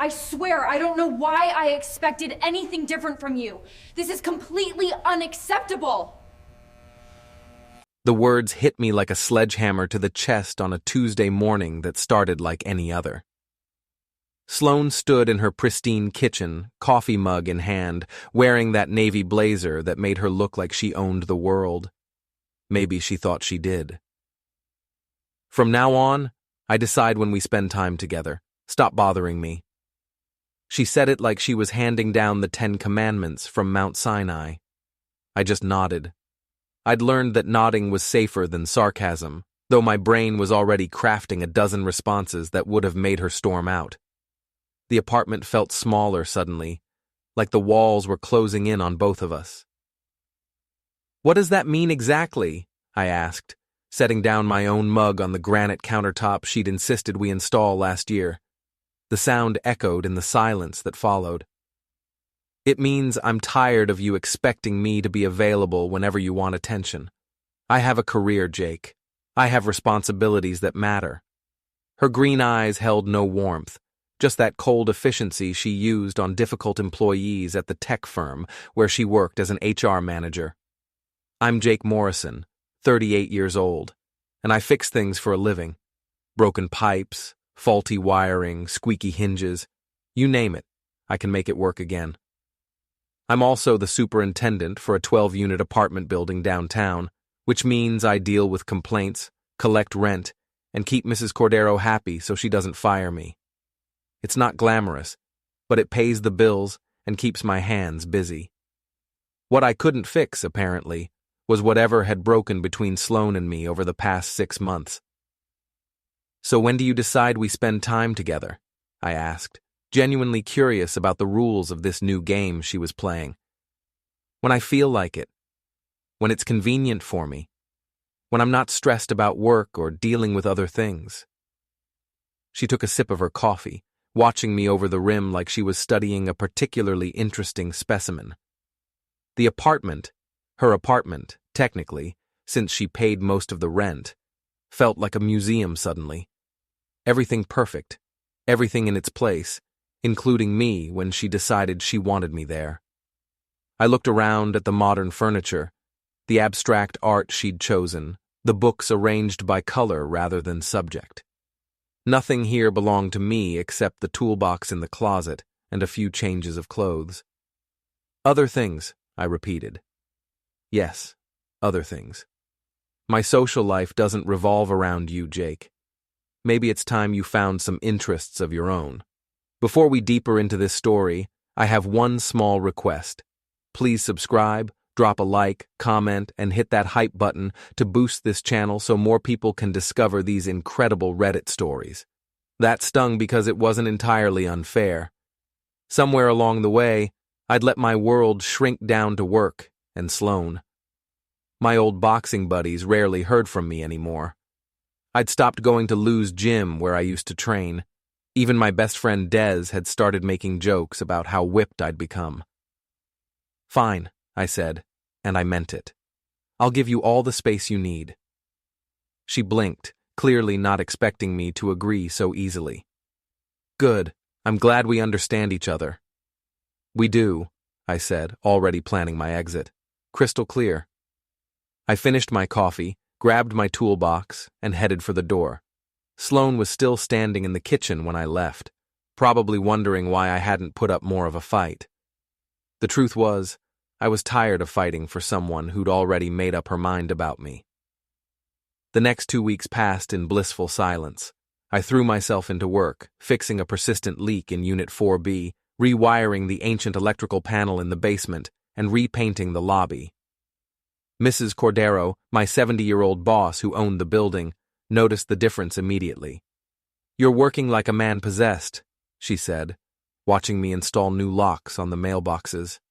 I swear I don't know why I expected anything different from you. This is completely unacceptable. The words hit me like a sledgehammer to the chest on a Tuesday morning that started like any other. Sloane stood in her pristine kitchen, coffee mug in hand, wearing that navy blazer that made her look like she owned the world. Maybe she thought she did. From now on, I decide when we spend time together. Stop bothering me. She said it like she was handing down the 10 Commandments from Mount Sinai. I just nodded. I'd learned that nodding was safer than sarcasm, though my brain was already crafting a dozen responses that would have made her storm out. The apartment felt smaller suddenly, like the walls were closing in on both of us. "What does that mean exactly?" I asked, setting down my own mug on the granite countertop she'd insisted we install last year. The sound echoed in the silence that followed. "It means I'm tired of you expecting me to be available whenever you want attention. I have a career, Jake. I have responsibilities that matter." Her green eyes held no warmth, just that cold efficiency she used on difficult employees at the tech firm where she worked as an HR manager. "I'm Jake Morrison, 38 years old, and I fix things for a living. Broken pipes, faulty wiring, squeaky hinges, you name it, I can make it work again. I'm also the superintendent for a 12-unit apartment building downtown, which means I deal with complaints, collect rent, and keep Mrs. Cordero happy so she doesn't fire me. It's not glamorous, but it pays the bills and keeps my hands busy. What I couldn't fix, apparently, was whatever had broken between Sloane and me over the past 6 months. "So when do you decide we spend time together?" I asked, genuinely curious about the rules of this new game she was playing. "When I feel like it. When it's convenient for me. When I'm not stressed about work or dealing with other things." She took a sip of her coffee, watching me over the rim like she was studying a particularly interesting specimen. The apartment, her apartment, technically, since she paid most of the rent, felt like a museum suddenly. Everything perfect, everything in its place, including me when she decided she wanted me there. I looked around at the modern furniture, the abstract art she'd chosen, the books arranged by color rather than subject. Nothing here belonged to me except the toolbox in the closet and a few changes of clothes. "Other things," I repeated. "Yes, other things. My social life doesn't revolve around you, Jake. Maybe it's time you found some interests of your own. Before we deeper into this story, I have one small request. Please subscribe, drop a like, comment, and hit that hype button to boost this channel so more people can discover these incredible Reddit stories. That stung because it wasn't entirely unfair. Somewhere along the way, I'd let my world shrink down to work and Sloane. My old boxing buddies rarely heard from me anymore. I'd stopped going to Lou's gym where I used to train. Even my best friend Dez had started making jokes about how whipped I'd become. "Fine," I said, and I meant it. "I'll give you all the space you need." She blinked, clearly not expecting me to agree so easily. "Good. I'm glad we understand each other." "We do," I said, already planning my exit. "Crystal clear." I finished my coffee, grabbed my toolbox, and headed for the door. Sloane was still standing in the kitchen when I left, probably wondering why I hadn't put up more of a fight. The truth was, I was tired of fighting for someone who'd already made up her mind about me. The next 2 weeks passed in blissful silence. I threw myself into work, fixing a persistent leak in Unit 4B, rewiring the ancient electrical panel in the basement, and repainting the lobby. Mrs. Cordero, my 70-year-old boss who owned the building, noticed the difference immediately. "You're working like a man possessed," she said, watching me install new locks on the mailboxes.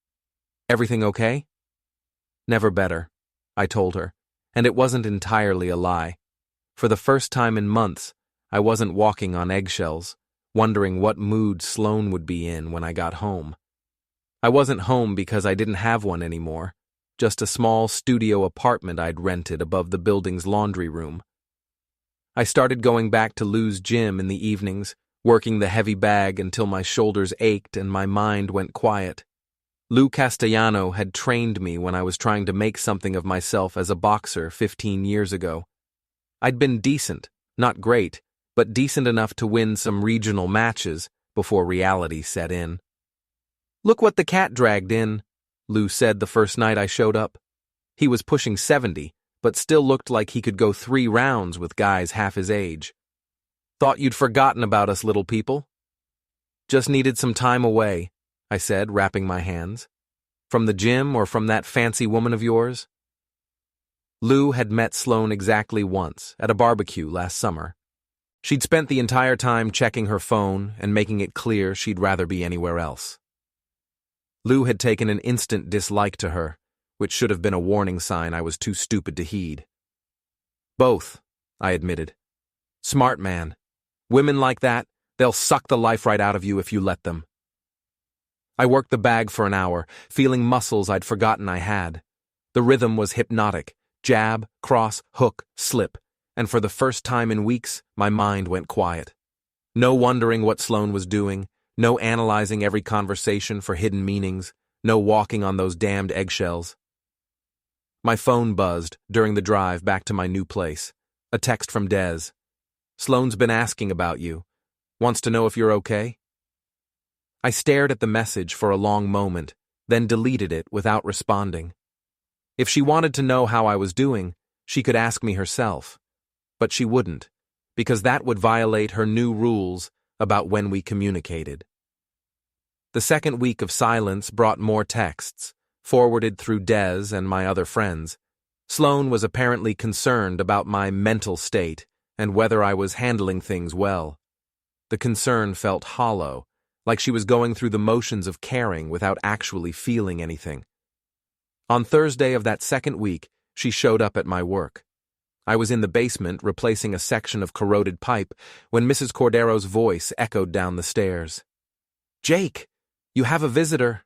"Everything okay?" "Never better," I told her, and it wasn't entirely a lie. For the first time in months, I wasn't walking on eggshells, wondering what mood Sloane would be in when I got home. I wasn't home because I didn't have one anymore, just a small studio apartment I'd rented above the building's laundry room. I started going back to Lou's gym in the evenings, working the heavy bag until my shoulders ached and my mind went quiet. Lou Castellano had trained me when I was trying to make something of myself as a boxer 15 years ago. I'd been decent, not great, but decent enough to win some regional matches before reality set in. "Look what the cat dragged in," Lou said the first night I showed up. He was pushing 70, but still looked like he could go 3 rounds with guys half his age. "Thought you'd forgotten about us little people." "Just needed some time away," I said, wrapping my hands. "From the gym or from that fancy woman of yours?" Lou had met Sloane exactly once, at a barbecue last summer. She'd spent the entire time checking her phone and making it clear she'd rather be anywhere else. Lou had taken an instant dislike to her, which should have been a warning sign I was too stupid to heed. "Both," I admitted. "Smart man. Women like that, they'll suck the life right out of you if you let them." I worked the bag for an hour, feeling muscles I'd forgotten I had. The rhythm was hypnotic: jab, cross, hook, slip, and for the first time in weeks, my mind went quiet. No wondering what Sloane was doing, no analyzing every conversation for hidden meanings, no walking on those damned eggshells. My phone buzzed during the drive back to my new place. A text from Des. "Sloane's been asking about you. Wants to know if you're okay?" I stared at the message for a long moment, then deleted it without responding. If she wanted to know how I was doing, she could ask me herself. But she wouldn't, because that would violate her new rules about when we communicated. The second week of silence brought more texts, forwarded through Des and my other friends. Sloane was apparently concerned about my mental state and whether I was handling things well. The concern felt hollow, like she was going through the motions of caring without actually feeling anything. On Thursday of that second week, she showed up at my work. I was in the basement replacing a section of corroded pipe when Mrs. Cordero's voice echoed down the stairs. "Jake, you have a visitor."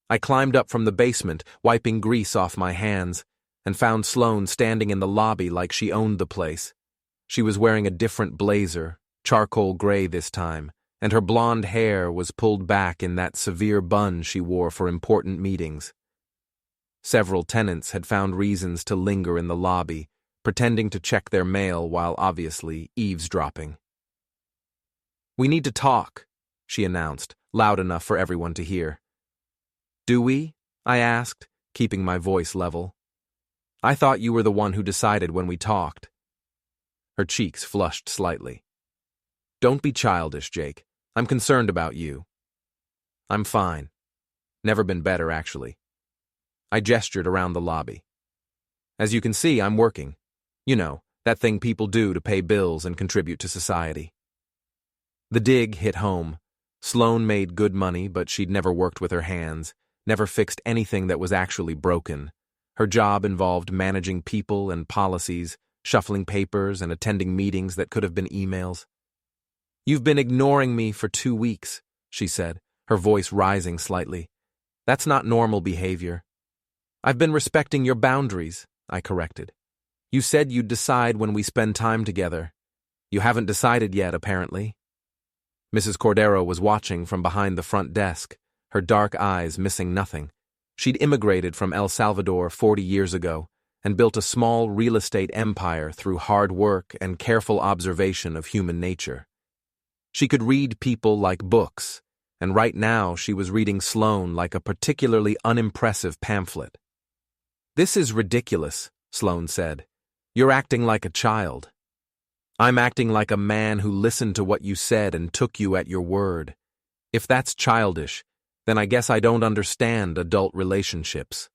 I climbed up from the basement, wiping grease off my hands, and found Sloane standing in the lobby like she owned the place. She was wearing a different blazer, charcoal gray this time, and her blonde hair was pulled back in that severe bun she wore for important meetings. Several tenants had found reasons to linger in the lobby, pretending to check their mail while obviously eavesdropping. "We need to talk," she announced, loud enough for everyone to hear. "Do we?" I asked, keeping my voice level. "I thought you were the one who decided when we talked." Her cheeks flushed slightly. "Don't be childish, Jake. I'm concerned about you." "I'm fine. Never been better, actually." I gestured around the lobby. "As you can see, I'm working. You know, that thing people do to pay bills and contribute to society." The dig hit home. Sloane made good money, but she'd never worked with her hands, never fixed anything that was actually broken. Her job involved managing people and policies, shuffling papers and attending meetings that could have been emails. "You've been ignoring me for 2 weeks," she said, her voice rising slightly. "That's not normal behavior." "I've been respecting your boundaries," I corrected. "You said you'd decide when we spend time together. You haven't decided yet, apparently." Mrs. Cordero was watching from behind the front desk, her dark eyes missing nothing. She'd immigrated from El Salvador 40 years ago and built a small real estate empire through hard work and careful observation of human nature. She could read people like books, and right now she was reading Sloane like a particularly unimpressive pamphlet. "This is ridiculous," Sloane said. "You're acting like a child." "I'm acting like a man who listened to what you said and took you at your word. If that's childish, then I guess I don't understand adult relationships."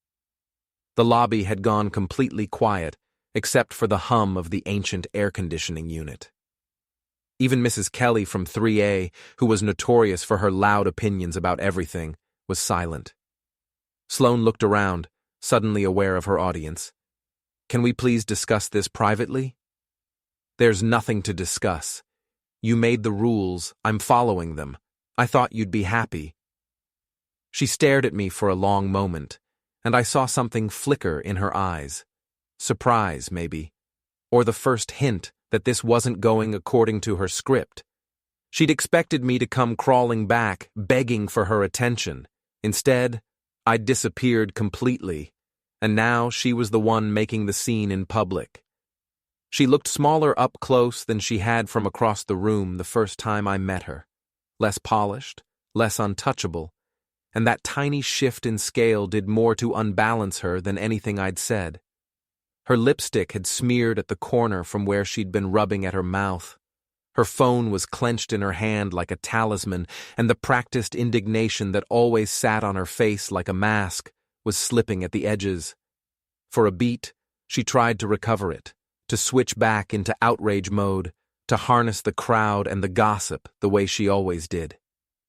The lobby had gone completely quiet, except for the hum of the ancient air conditioning unit. Even Mrs. Kelly from 3A, who was notorious for her loud opinions about everything, was silent. Sloane looked around, suddenly aware of her audience. "Can we please discuss this privately?" "There's nothing to discuss. You made the rules, I'm following them. I thought you'd be happy." She stared at me for a long moment, and I saw something flicker in her eyes. Surprise, maybe, or the first hint that this wasn't going according to her script. She'd expected me to come crawling back, begging for her attention. Instead, I'd disappeared completely, and now she was the one making the scene in public. She looked smaller up close than she had from across the room the first time I met her. Less polished, less untouchable, and that tiny shift in scale did more to unbalance her than anything I'd said. Her lipstick had smeared at the corner from where she'd been rubbing at her mouth. Her phone was clenched in her hand like a talisman, and the practiced indignation that always sat on her face like a mask was slipping at the edges. For a beat, she tried to recover it, to switch back into outrage mode, to harness the crowd and the gossip the way she always did.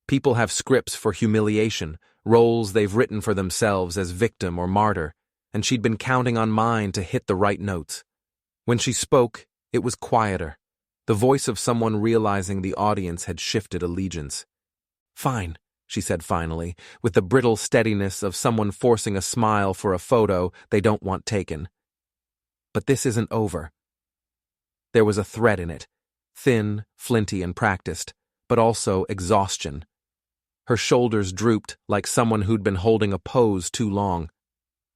People have scripts for humiliation, roles they've written for themselves as victim or martyr, and she'd been counting on mine to hit the right notes. When she spoke, it was quieter, the voice of someone realizing the audience had shifted allegiance. "Fine," she said finally, with the brittle steadiness of someone forcing a smile for a photo they don't want taken. "But this isn't over." There was a threat in it, thin, flinty, and practiced, but also exhaustion. Her shoulders drooped like someone who'd been holding a pose too long.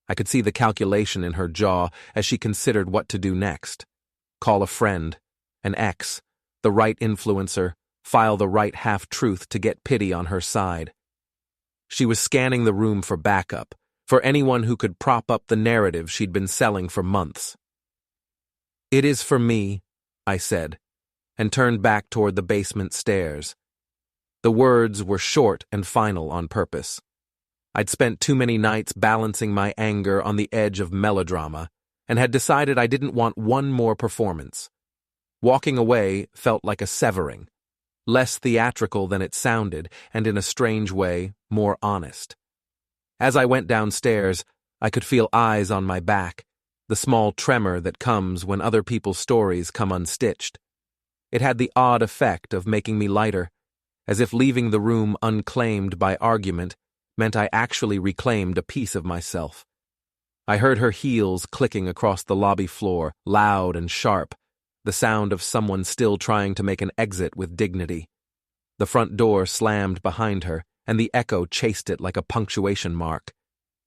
I could see the calculation in her jaw as she considered what to do next. Call a friend, an ex, the right influencer, file the right half-truth to get pity on her side. She was scanning the room for backup, for anyone who could prop up the narrative she'd been selling for months. "It is for me," I said, and turned back toward the basement stairs. The words were short and final on purpose. I'd spent too many nights balancing my anger on the edge of melodrama, and had decided I didn't want one more performance. Walking away felt like a severing, less theatrical than it sounded, and in a strange way, more honest. As I went downstairs, I could feel eyes on my back, the small tremor that comes when other people's stories come unstitched. It had the odd effect of making me lighter, as if leaving the room unclaimed by argument meant I actually reclaimed a piece of myself. I heard her heels clicking across the lobby floor, loud and sharp, the sound of someone still trying to make an exit with dignity. The front door slammed behind her, and the echo chased it like a punctuation mark.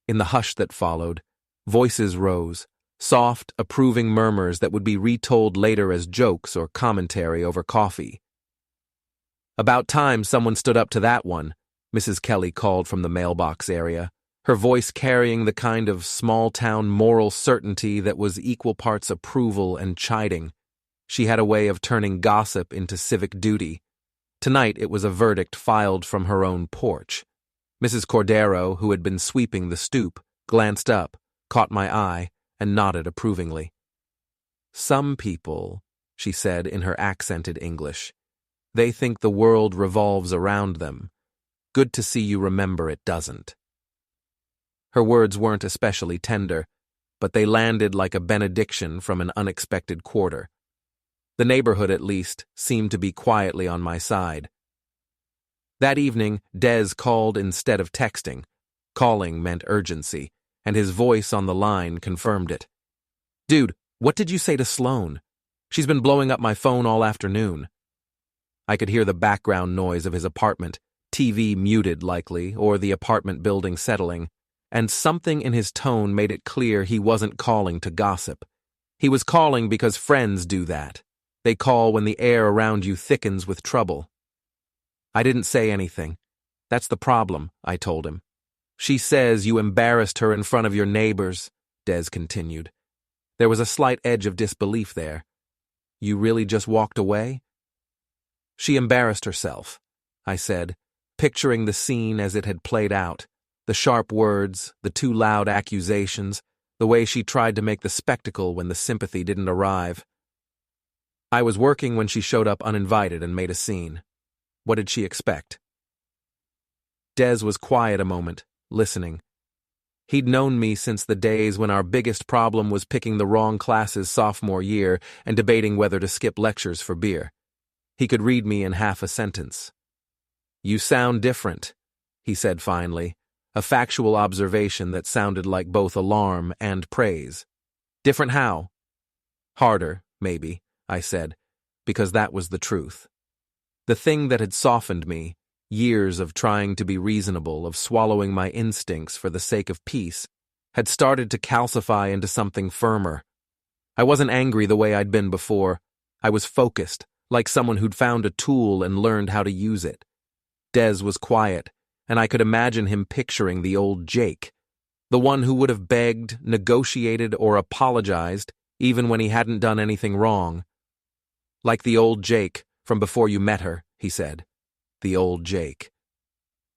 In the hush that followed, voices rose, soft, approving murmurs that would be retold later as jokes or commentary over coffee. "About time someone stood up to that one," Mrs. Kelly called from the mailbox area, her voice carrying the kind of small-town moral certainty that was equal parts approval and chiding. She had a way of turning gossip into civic duty. Tonight it was a verdict filed from her own porch. Mrs. Cordero, who had been sweeping the stoop, glanced up, caught my eye, and nodded approvingly. "Some people," she said in her accented English, "they think the world revolves around them. Good to see you remember it doesn't." Her words weren't especially tender, but they landed like a benediction from an unexpected quarter. The neighborhood, at least, seemed to be quietly on my side. That evening, Des called instead of texting. Calling meant urgency, and his voice on the line confirmed it. "Dude, what did you say to Sloane? She's been blowing up my phone all afternoon." I could hear the background noise of his apartment, TV muted likely, or the apartment building settling, and something in his tone made it clear he wasn't calling to gossip. He was calling because friends do that. They call when the air around you thickens with trouble. I didn't say anything. "That's the problem," I told him. "She says you embarrassed her in front of your neighbors," Des continued. There was a slight edge of disbelief there. "You really just walked away?" "She embarrassed herself," I said, picturing the scene as it had played out, the sharp words, the too loud accusations, the way she tried to make the spectacle when the sympathy didn't arrive. "I was working when she showed up uninvited and made a scene. What did she expect?" Des was quiet a moment, listening. He'd known me since the days when our biggest problem was picking the wrong classes sophomore year and debating whether to skip lectures for beer. He could read me in half a sentence. "You sound different," he said finally, a factual observation that sounded like both alarm and praise. "Different how?" "Harder, maybe," I said, because that was the truth. The thing that had softened me, years of trying to be reasonable, of swallowing my instincts for the sake of peace, had started to calcify into something firmer. I wasn't angry the way I'd been before. I was focused, like someone who'd found a tool and learned how to use it. Des was quiet, and I could imagine him picturing the old Jake, the one who would have begged, negotiated, or apologized even when he hadn't done anything wrong. Like the old Jake from before you met her, he said. The old Jake.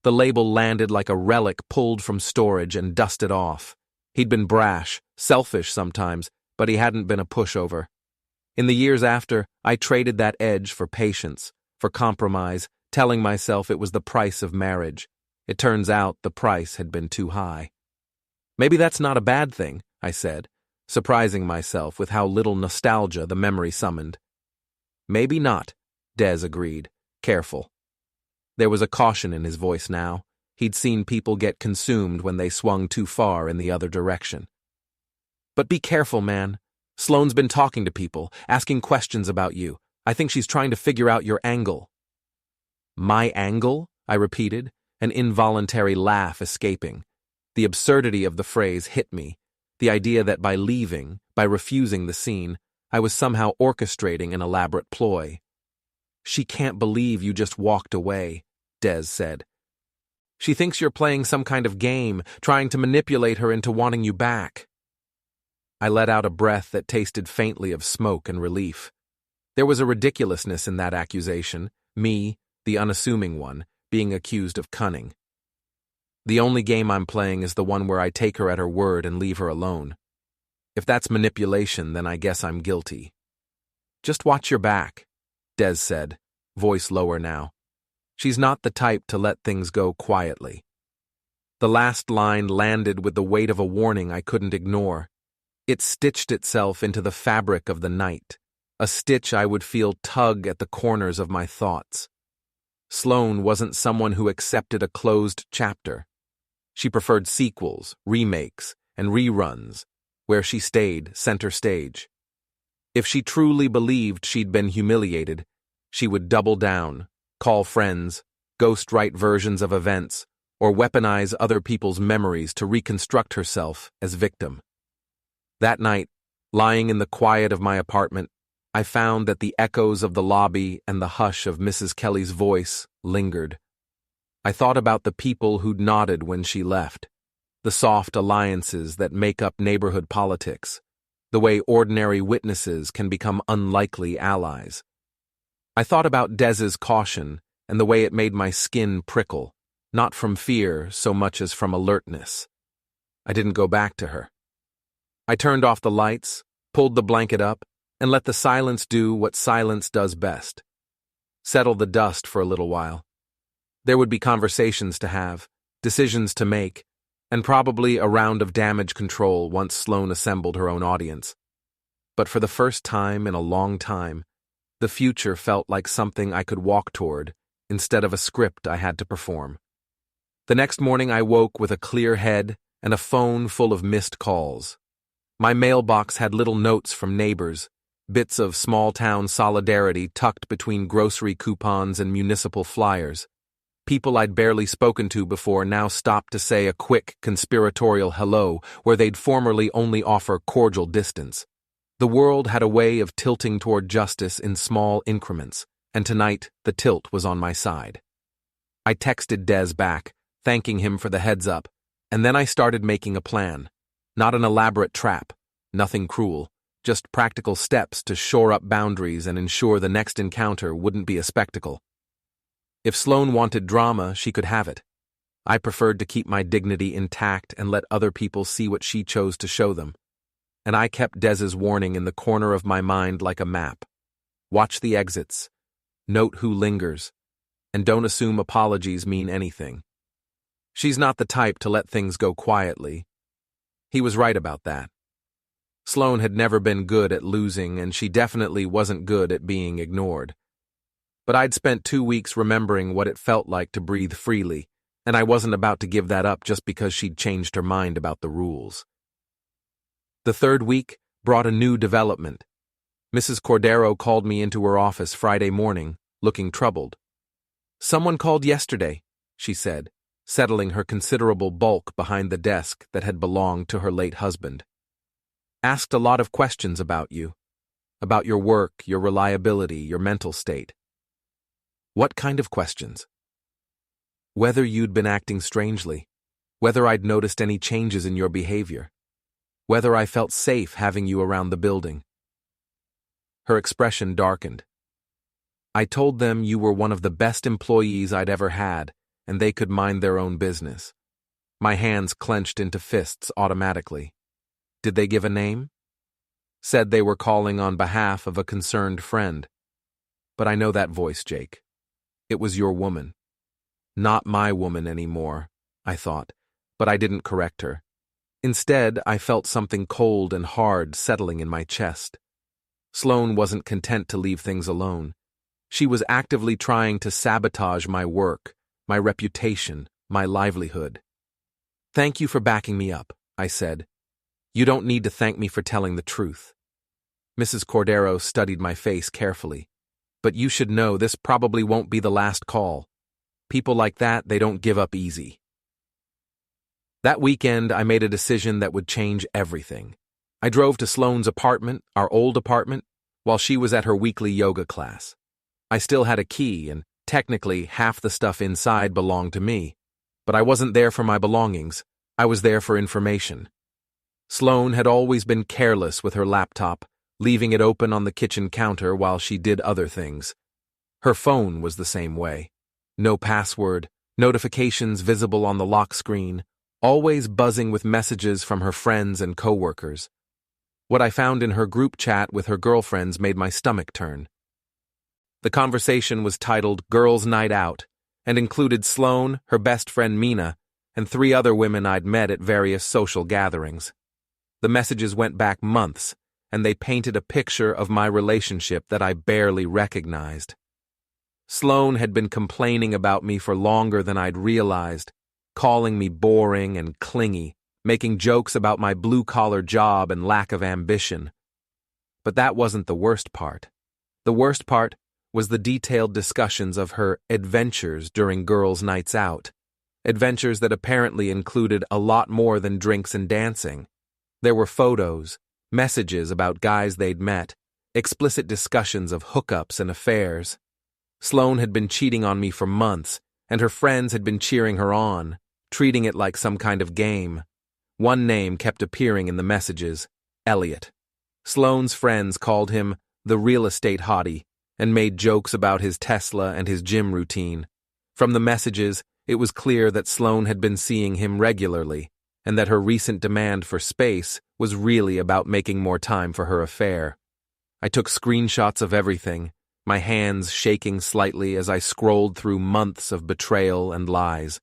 The label landed like a relic pulled from storage and dusted off. He'd been brash, selfish sometimes, but he hadn't been a pushover. In the years after, I traded that edge for patience, for compromise, telling myself it was the price of marriage. It turns out the price had been too high. Maybe that's not a bad thing, I said, surprising myself with how little nostalgia the memory summoned. Maybe not, Des agreed, careful. There was a caution in his voice now. He'd seen people get consumed when they swung too far in the other direction. But be careful, man. Sloane's been talking to people, asking questions about you. I think she's trying to figure out your angle. My angle? I repeated, an involuntary laugh escaping. The absurdity of the phrase hit me, the idea that by leaving, by refusing the scene, I was somehow orchestrating an elaborate ploy. She can't believe you just walked away, Des said. She thinks you're playing some kind of game, trying to manipulate her into wanting you back. I let out a breath that tasted faintly of smoke and relief. There was a ridiculousness in that accusation, me, the unassuming one, being accused of cunning. The only game I'm playing is the one where I take her at her word and leave her alone. If that's manipulation, then I guess I'm guilty. Just watch your back, Des said, voice lower now. She's not the type to let things go quietly. The last line landed with the weight of a warning I couldn't ignore. It stitched itself into the fabric of the night, a stitch I would feel tug at the corners of my thoughts. Sloane wasn't someone who accepted a closed chapter. She preferred sequels, remakes, and reruns, where she stayed center stage. If she truly believed she'd been humiliated, she would double down, call friends, ghostwrite versions of events, or weaponize other people's memories to reconstruct herself as victim. That night, lying in the quiet of my apartment, I found that the echoes of the lobby and the hush of Mrs. Kelly's voice lingered. I thought about the people who'd nodded when she left, the soft alliances that make up neighborhood politics, the way ordinary witnesses can become unlikely allies. I thought about Des's caution and the way it made my skin prickle, not from fear so much as from alertness. I didn't go back to her. I turned off the lights, pulled the blanket up, and let the silence do what silence does best. Settle the dust for a little while. There would be conversations to have, decisions to make, and probably a round of damage control once Sloane assembled her own audience. But for the first time in a long time, the future felt like something I could walk toward instead of a script I had to perform. The next morning I woke with a clear head and a phone full of missed calls. My mailbox had little notes from neighbors, bits of small-town solidarity tucked between grocery coupons and municipal flyers. People I'd barely spoken to before now stopped to say a quick, conspiratorial hello where they'd formerly only offer cordial distance. The world had a way of tilting toward justice in small increments, and tonight the tilt was on my side. I texted Des back, thanking him for the heads-up, and then I started making a plan. Not an elaborate trap, nothing cruel, just practical steps to shore up boundaries and ensure the next encounter wouldn't be a spectacle. If Sloane wanted drama, she could have it. I preferred to keep my dignity intact and let other people see what she chose to show them. And I kept Des's warning in the corner of my mind like a map. Watch the exits, note who lingers, and don't assume apologies mean anything. She's not the type to let things go quietly. He was right about that. Sloane had never been good at losing, and she definitely wasn't good at being ignored. But I'd spent 2 weeks remembering what it felt like to breathe freely, and I wasn't about to give that up just because she'd changed her mind about the rules. The third week brought a new development. Mrs. Cordero called me into her office Friday morning, looking troubled. "Someone called yesterday," she said, settling her considerable bulk behind the desk that had belonged to her late husband. "Asked a lot of questions about you. About your work, your reliability, your mental state." "What kind of questions?" "Whether you'd been acting strangely. Whether I'd noticed any changes in your behavior. Whether I felt safe having you around the building." Her expression darkened. "I told them you were one of the best employees I'd ever had, and they could mind their own business." My hands clenched into fists automatically. "Did they give a name?" "Said they were calling on behalf of a concerned friend." "But I know that voice, Jake. It was your woman." "Not my woman anymore," I thought, but I didn't correct her. Instead, I felt something cold and hard settling in my chest. Sloane wasn't content to leave things alone. She was actively trying to sabotage my work, my reputation, my livelihood. "Thank you for backing me up," I said. "You don't need to thank me for telling the truth." Mrs. Cordero studied my face carefully. "But you should know this probably won't be the last call. People like that, they don't give up easy." That weekend, I made a decision that would change everything. I drove to Sloane's apartment, our old apartment, while she was at her weekly yoga class. I still had a key, and technically half the stuff inside belonged to me. But I wasn't there for my belongings. I was there for information. Sloane had always been careless with her laptop, leaving it open on the kitchen counter while she did other things. Her phone was the same way. No password, notifications visible on the lock screen, always buzzing with messages from her friends and coworkers. What I found in her group chat with her girlfriends made my stomach turn. The conversation was titled Girls' Night Out and included Sloane, her best friend Mina, and 3 other women I'd met at various social gatherings. The messages went back months, and they painted a picture of my relationship that I barely recognized. Sloane had been complaining about me for longer than I'd realized, calling me boring and clingy, making jokes about my blue-collar job and lack of ambition. But that wasn't the worst part. The worst part was the detailed discussions of her adventures during girls' nights out. Adventures that apparently included a lot more than drinks and dancing. There were photos, messages about guys they'd met, explicit discussions of hookups and affairs. Sloane had been cheating on me for months, and her friends had been cheering her on, treating it like some kind of game. One name kept appearing in the messages: Elliot. Sloane's friends called him the real estate hottie and made jokes about his Tesla and his gym routine. From the messages, it was clear that Sloane had been seeing him regularly, and that her recent demand for space was really about making more time for her affair. I took screenshots of everything, my hands shaking slightly as I scrolled through months of betrayal and lies.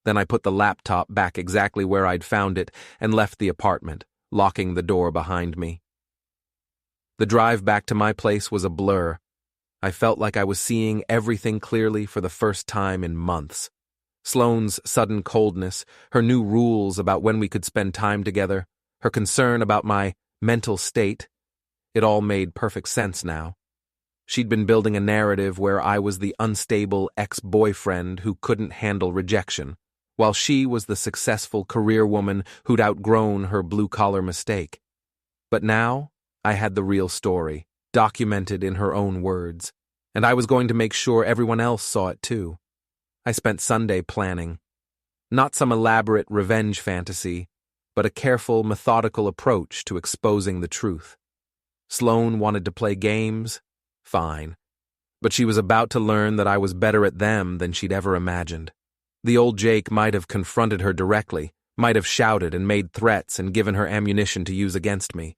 Then I put the laptop back exactly where I'd found it and left the apartment, locking the door behind me. The drive back to my place was a blur. I felt like I was seeing everything clearly for the first time in months. Sloane's sudden coldness, her new rules about when we could spend time together, her concern about my mental state, it all made perfect sense now. She'd been building a narrative where I was the unstable ex-boyfriend who couldn't handle rejection, while she was the successful career woman who'd outgrown her blue-collar mistake. But now, I had the real story, documented in her own words, and I was going to make sure everyone else saw it too. I spent Sunday planning. Not some elaborate revenge fantasy, but a careful, methodical approach to exposing the truth. Sloane wanted to play games? Fine. But she was about to learn that I was better at them than she'd ever imagined. The old Jake might have confronted her directly, might have shouted and made threats and given her ammunition to use against me.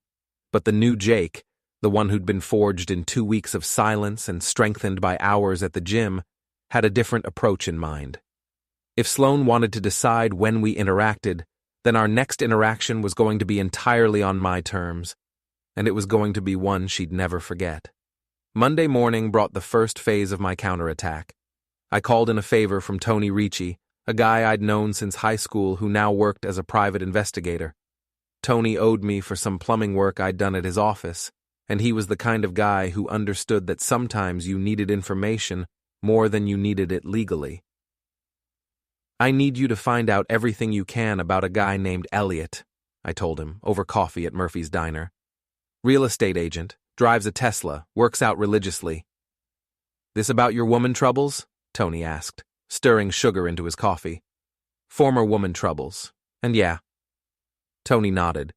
But the new Jake, the one who'd been forged in 2 weeks of silence and strengthened by hours at the gym, had a different approach in mind. If Sloane wanted to decide when we interacted, then our next interaction was going to be entirely on my terms, and it was going to be one she'd never forget. Monday morning brought the first phase of my counterattack. I called in a favor from Tony Ricci, a guy I'd known since high school who now worked as a private investigator. Tony owed me for some plumbing work I'd done at his office, and he was the kind of guy who understood that sometimes you needed information more than you needed it legally. I need you to find out everything you can about a guy named Elliot, I told him, over coffee at Murphy's Diner. Real estate agent, drives a Tesla, works out religiously. This about your woman troubles? Tony asked, stirring sugar into his coffee. Former woman troubles. And yeah. Tony nodded.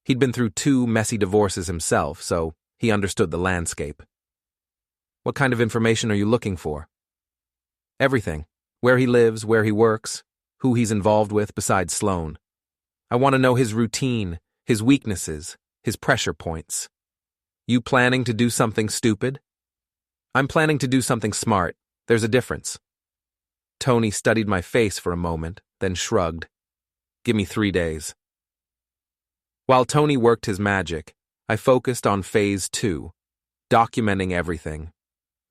He'd been through 2 messy divorces himself, so he understood the landscape. What kind of information are you looking for? Everything. Where he lives, where he works, who he's involved with besides Sloane. I want to know his routine, his weaknesses, his pressure points. You planning to do something stupid? I'm planning to do something smart. There's a difference. Tony studied my face for a moment, then shrugged. Give me 3 days. While Tony worked his magic, I focused on phase 2, documenting everything.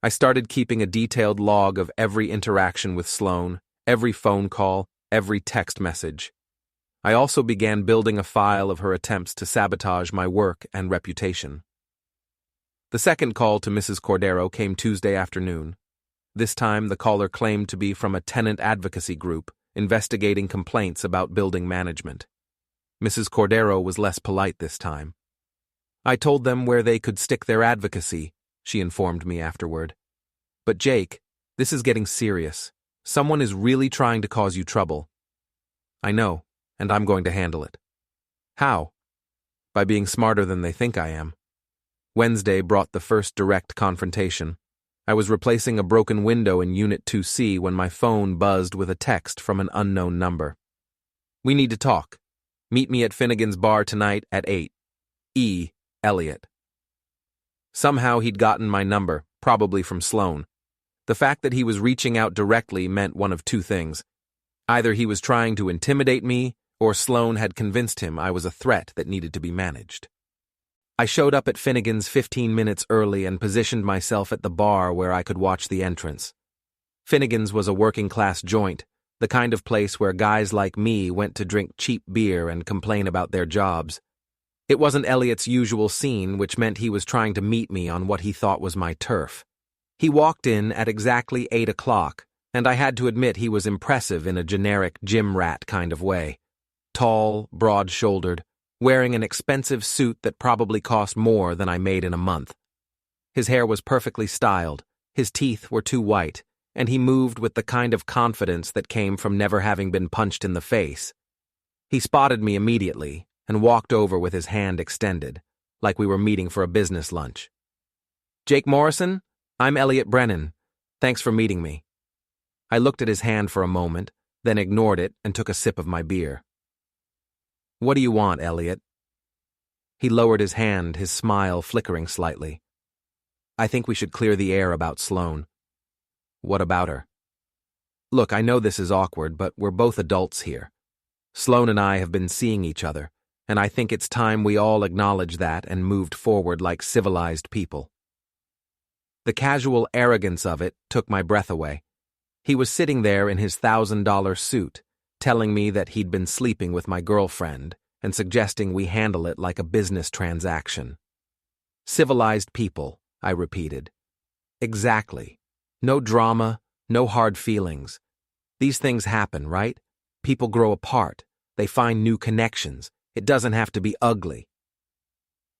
I started keeping a detailed log of every interaction with Sloane, every phone call, every text message. I also began building a file of her attempts to sabotage my work and reputation. The second call to Mrs. Cordero came Tuesday afternoon. This time, the caller claimed to be from a tenant advocacy group investigating complaints about building management. Mrs. Cordero was less polite this time. I told them where they could stick their advocacy, she informed me afterward. But Jake, this is getting serious. Someone is really trying to cause you trouble. I know, and I'm going to handle it. How? By being smarter than they think I am. Wednesday brought the first direct confrontation. I was replacing a broken window in Unit 2C when my phone buzzed with a text from an unknown number. We need to talk. Meet me at Finnegan's bar tonight at 8. E. Elliot. Somehow he'd gotten my number, probably from Sloane. The fact that he was reaching out directly meant one of 2 things. Either he was trying to intimidate me, or Sloane had convinced him I was a threat that needed to be managed. I showed up at Finnegan's 15 minutes early and positioned myself at the bar where I could watch the entrance. Finnegan's was a working-class joint, the kind of place where guys like me went to drink cheap beer and complain about their jobs. It wasn't Elliot's usual scene, which meant he was trying to meet me on what he thought was my turf. He walked in at exactly 8 o'clock, and I had to admit he was impressive in a generic gym rat kind of way. Tall, broad-shouldered, wearing an expensive suit that probably cost more than I made in a month. His hair was perfectly styled, his teeth were too white, and he moved with the kind of confidence that came from never having been punched in the face. He spotted me immediately and walked over with his hand extended, like we were meeting for a business lunch. Jake Morrison, I'm Elliot Brennan. Thanks for meeting me. I looked at his hand for a moment, then ignored it and took a sip of my beer. What do you want, Elliot? He lowered his hand, his smile flickering slightly. I think we should clear the air about Sloane. What about her? Look, I know this is awkward, but we're both adults here. Sloane and I have been seeing each other, and I think it's time we all acknowledged that and moved forward like civilized people. The casual arrogance of it took my breath away. He was sitting there in his $1,000 suit, telling me that he'd been sleeping with my girlfriend and suggesting we handle it like a business transaction. Civilized people, I repeated. Exactly. No drama, no hard feelings. These things happen, right? People grow apart. They find new connections. It doesn't have to be ugly.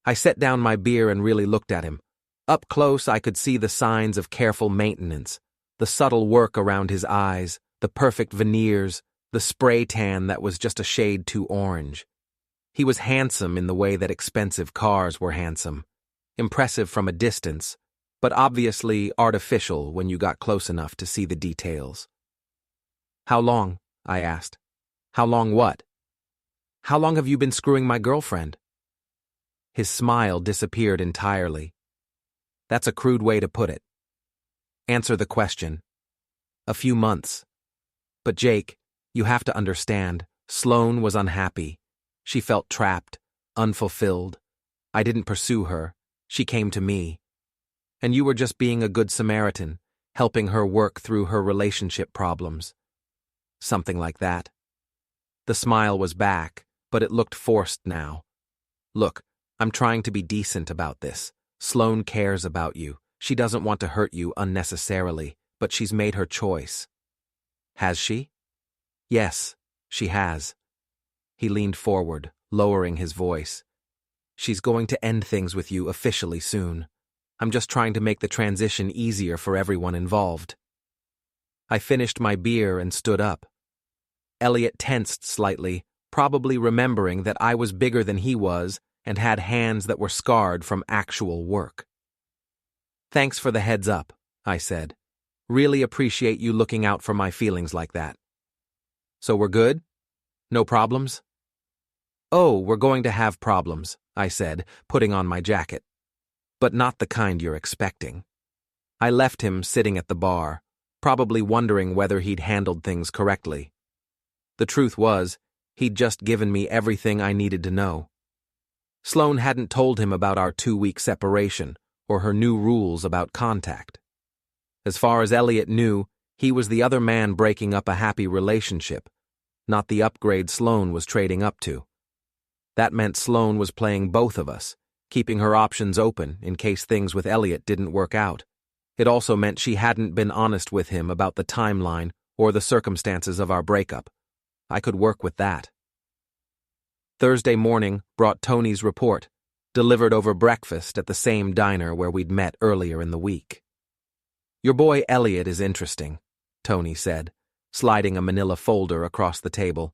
I set down my beer and really looked at him. Up close, I could see the signs of careful maintenance, the subtle work around his eyes, the perfect veneers, the spray tan that was just a shade too orange. He was handsome in the way that expensive cars were handsome. Impressive from a distance, but obviously artificial when you got close enough to see the details. How long? I asked. How long what? How long have you been screwing my girlfriend? His smile disappeared entirely. That's a crude way to put it. Answer the question. A few months. But Jake, you have to understand, Sloane was unhappy. She felt trapped, unfulfilled. I didn't pursue her. She came to me. And you were just being a good Samaritan, helping her work through her relationship problems. Something like that. The smile was back, but it looked forced now. Look, I'm trying to be decent about this. Sloane cares about you. She doesn't want to hurt you unnecessarily, but she's made her choice. Has she? Yes, she has. He leaned forward, lowering his voice. She's going to end things with you officially soon. I'm just trying to make the transition easier for everyone involved. I finished my beer and stood up. Elliot tensed slightly, probably remembering that I was bigger than he was and had hands that were scarred from actual work. Thanks for the heads up, I said. Really appreciate you looking out for my feelings like that. So we're good? No problems? Oh, we're going to have problems, I said, putting on my jacket. But not the kind you're expecting. I left him sitting at the bar, probably wondering whether he'd handled things correctly. The truth was, he'd just given me everything I needed to know. Sloane hadn't told him about our 2-week separation or her new rules about contact. As far as Elliot knew, he was the other man breaking up a happy relationship, not the upgrade Sloane was trading up to. That meant Sloane was playing both of us, keeping her options open in case things with Elliot didn't work out. It also meant she hadn't been honest with him about the timeline or the circumstances of our breakup. I could work with that. Thursday morning brought Tony's report, delivered over breakfast at the same diner where we'd met earlier in the week. Your boy Elliot is interesting, Tony said, sliding a manila folder across the table.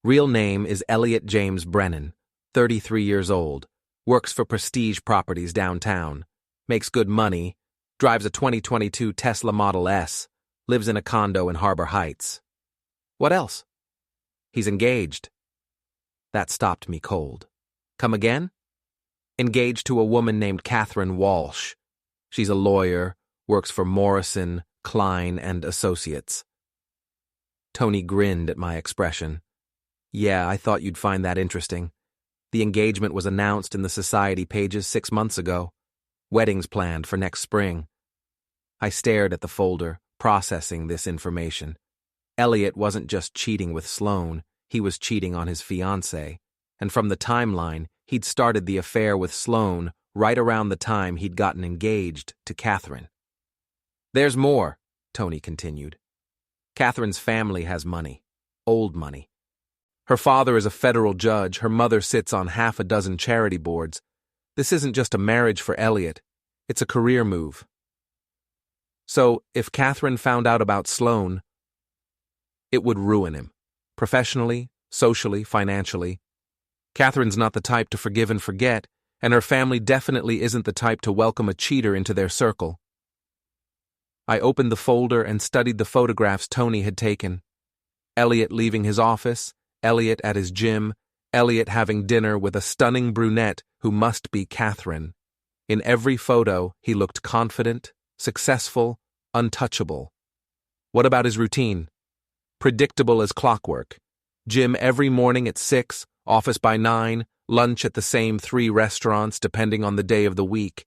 Real name is Elliot James Brennan, 33 years old, works for Prestige Properties downtown, makes good money, drives a 2022 Tesla Model S, lives in a condo in Harbor Heights. What else? He's engaged. That stopped me cold. Come again? Engaged to a woman named Catherine Walsh. She's a lawyer, works for Morrison, Klein, and Associates. Tony grinned at my expression. Yeah, I thought you'd find that interesting. The engagement was announced in the society pages 6 months ago. Weddings planned for next spring. I stared at the folder, processing this information. Elliot wasn't just cheating with Sloane, he was cheating on his fiancée. And from the timeline, he'd started the affair with Sloane right around the time he'd gotten engaged to Catherine. There's more, Tony continued. Catherine's family has money. Old money. Her father is a federal judge, her mother sits on 6 charity boards. This isn't just a marriage for Elliot, it's a career move. So, if Catherine found out about Sloane, it would ruin him. Professionally, socially, financially. Catherine's not the type to forgive and forget, and her family definitely isn't the type to welcome a cheater into their circle. I opened the folder and studied the photographs Tony had taken. Elliot leaving his office, Elliot at his gym, Elliot having dinner with a stunning brunette who must be Catherine. In every photo, he looked confident, successful, untouchable. What about his routine? Predictable as clockwork. Gym every morning at 6, office by 9, lunch at the same 3 restaurants depending on the day of the week.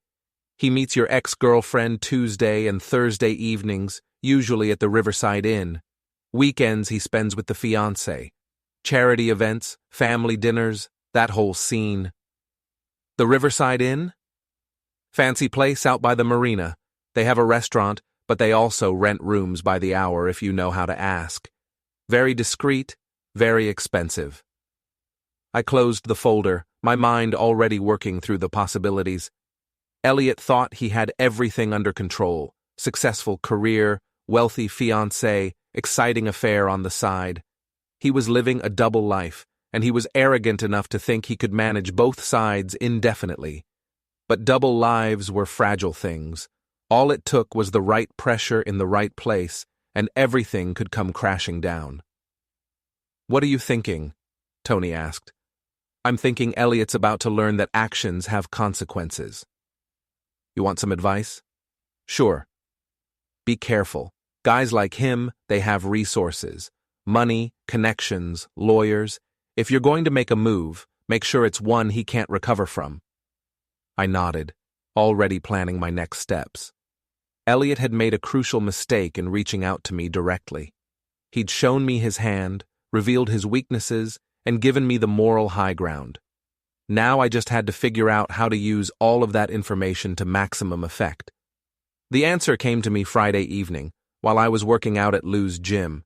He meets your ex-girlfriend Tuesday and Thursday evenings, usually at the Riverside Inn. Weekends he spends with the fiancé. Charity events, family dinners, that whole scene. The Riverside Inn? Fancy place out by the marina. They have a restaurant, but they also rent rooms by the hour if you know how to ask. Very discreet, very expensive. I closed the folder, my mind already working through the possibilities. Elliot thought he had everything under control. Successful career, wealthy fiancé, exciting affair on the side. He was living a double life, and he was arrogant enough to think he could manage both sides indefinitely. But double lives were fragile things. All it took was the right pressure in the right place, and everything could come crashing down. What are you thinking? Tony asked. I'm thinking Elliot's about to learn that actions have consequences. You want some advice? Sure. Be careful. Guys like him, they have resources. Money, connections, lawyers. If you're going to make a move, make sure it's one he can't recover from. I nodded, already planning my next steps. Elliot had made a crucial mistake in reaching out to me directly. He'd shown me his hand, revealed his weaknesses, and given me the moral high ground. Now I just had to figure out how to use all of that information to maximum effect. The answer came to me Friday evening, while I was working out at Lou's gym.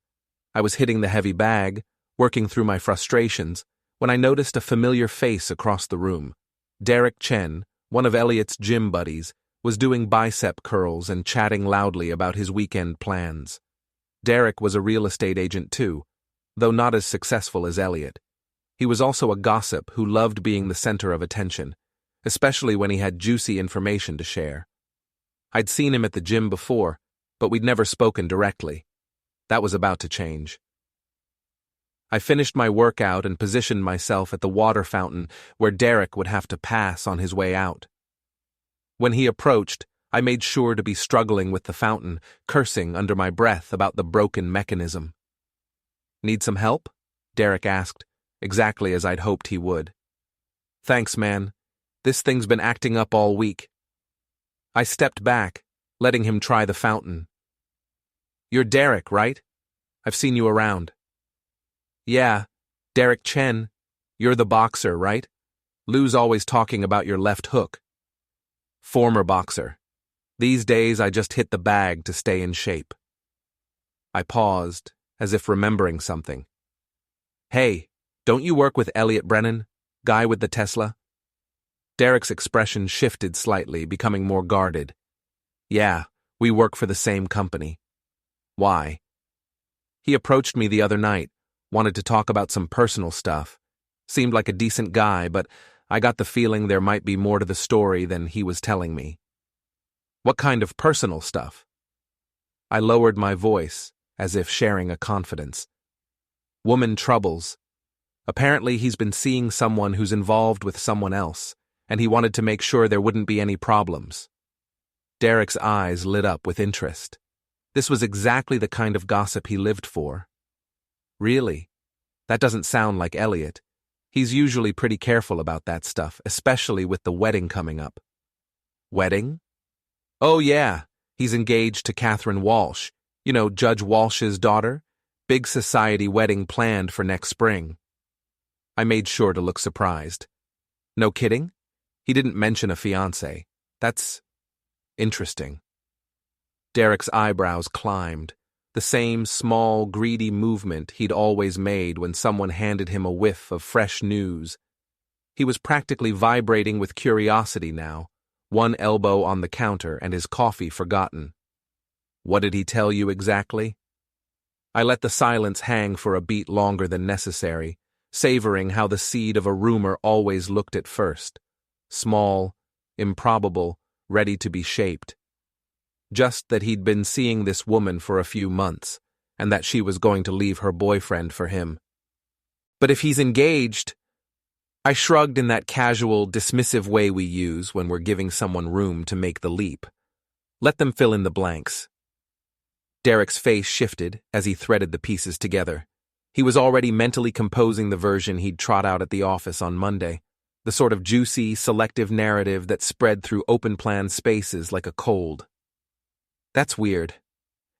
I was hitting the heavy bag, working through my frustrations, when I noticed a familiar face across the room. Derek Chen, one of Elliot's gym buddies, was doing bicep curls and chatting loudly about his weekend plans. Derek was a real estate agent too, though not as successful as Elliot. He was also a gossip who loved being the center of attention, especially when he had juicy information to share. I'd seen him at the gym before, but we'd never spoken directly. That was about to change. I finished my workout and positioned myself at the water fountain where Derek would have to pass on his way out. When he approached, I made sure to be struggling with the fountain, cursing under my breath about the broken mechanism. "Need some help?" Derek asked, exactly as I'd hoped he would. "Thanks, man. This thing's been acting up all week." I stepped back, letting him try the fountain. "You're Derek, right? I've seen you around." "Yeah, Derek Chen. You're the boxer, right? Lou's always talking about your left hook." "Former boxer. These days I just hit the bag to stay in shape." I paused, as if remembering something. "Hey, don't you work with Elliot Brennan, guy with the Tesla?" Derek's expression shifted slightly, becoming more guarded. "Yeah, we work for the same company." "Why?" "He approached me the other night, wanted to talk about some personal stuff. Seemed like a decent guy, but I got the feeling there might be more to the story than he was telling me." "What kind of personal stuff?" I lowered my voice, as if sharing a confidence. "Woman troubles. Apparently he's been seeing someone who's involved with someone else, and he wanted to make sure there wouldn't be any problems." Derek's eyes lit up with interest. This was exactly the kind of gossip he lived for. "Really? That doesn't sound like Elliot. He's usually pretty careful about that stuff, especially with the wedding coming up." "Wedding?" "Oh yeah, he's engaged to Catherine Walsh. You know, Judge Walsh's daughter. Big society wedding planned for next spring." I made sure to look surprised. "No kidding? He didn't mention a fiancé. That's interesting." Derek's eyebrows climbed, the same small, greedy movement he'd always made when someone handed him a whiff of fresh news. He was practically vibrating with curiosity now, one elbow on the counter and his coffee forgotten. "What did he tell you exactly?" I let the silence hang for a beat longer than necessary, savoring how the seed of a rumor always looked at first. Small, improbable, ready to be shaped. Just that he'd been seeing this woman for a few months, and that she was going to leave her boyfriend for him. "But if he's engaged..." I shrugged in that casual, dismissive way we use when we're giving someone room to make the leap. Let them fill in the blanks. Derek's face shifted as he threaded the pieces together. He was already mentally composing the version he'd trot out at the office on Monday, the sort of juicy, selective narrative that spread through open-plan spaces like a cold. "That's weird.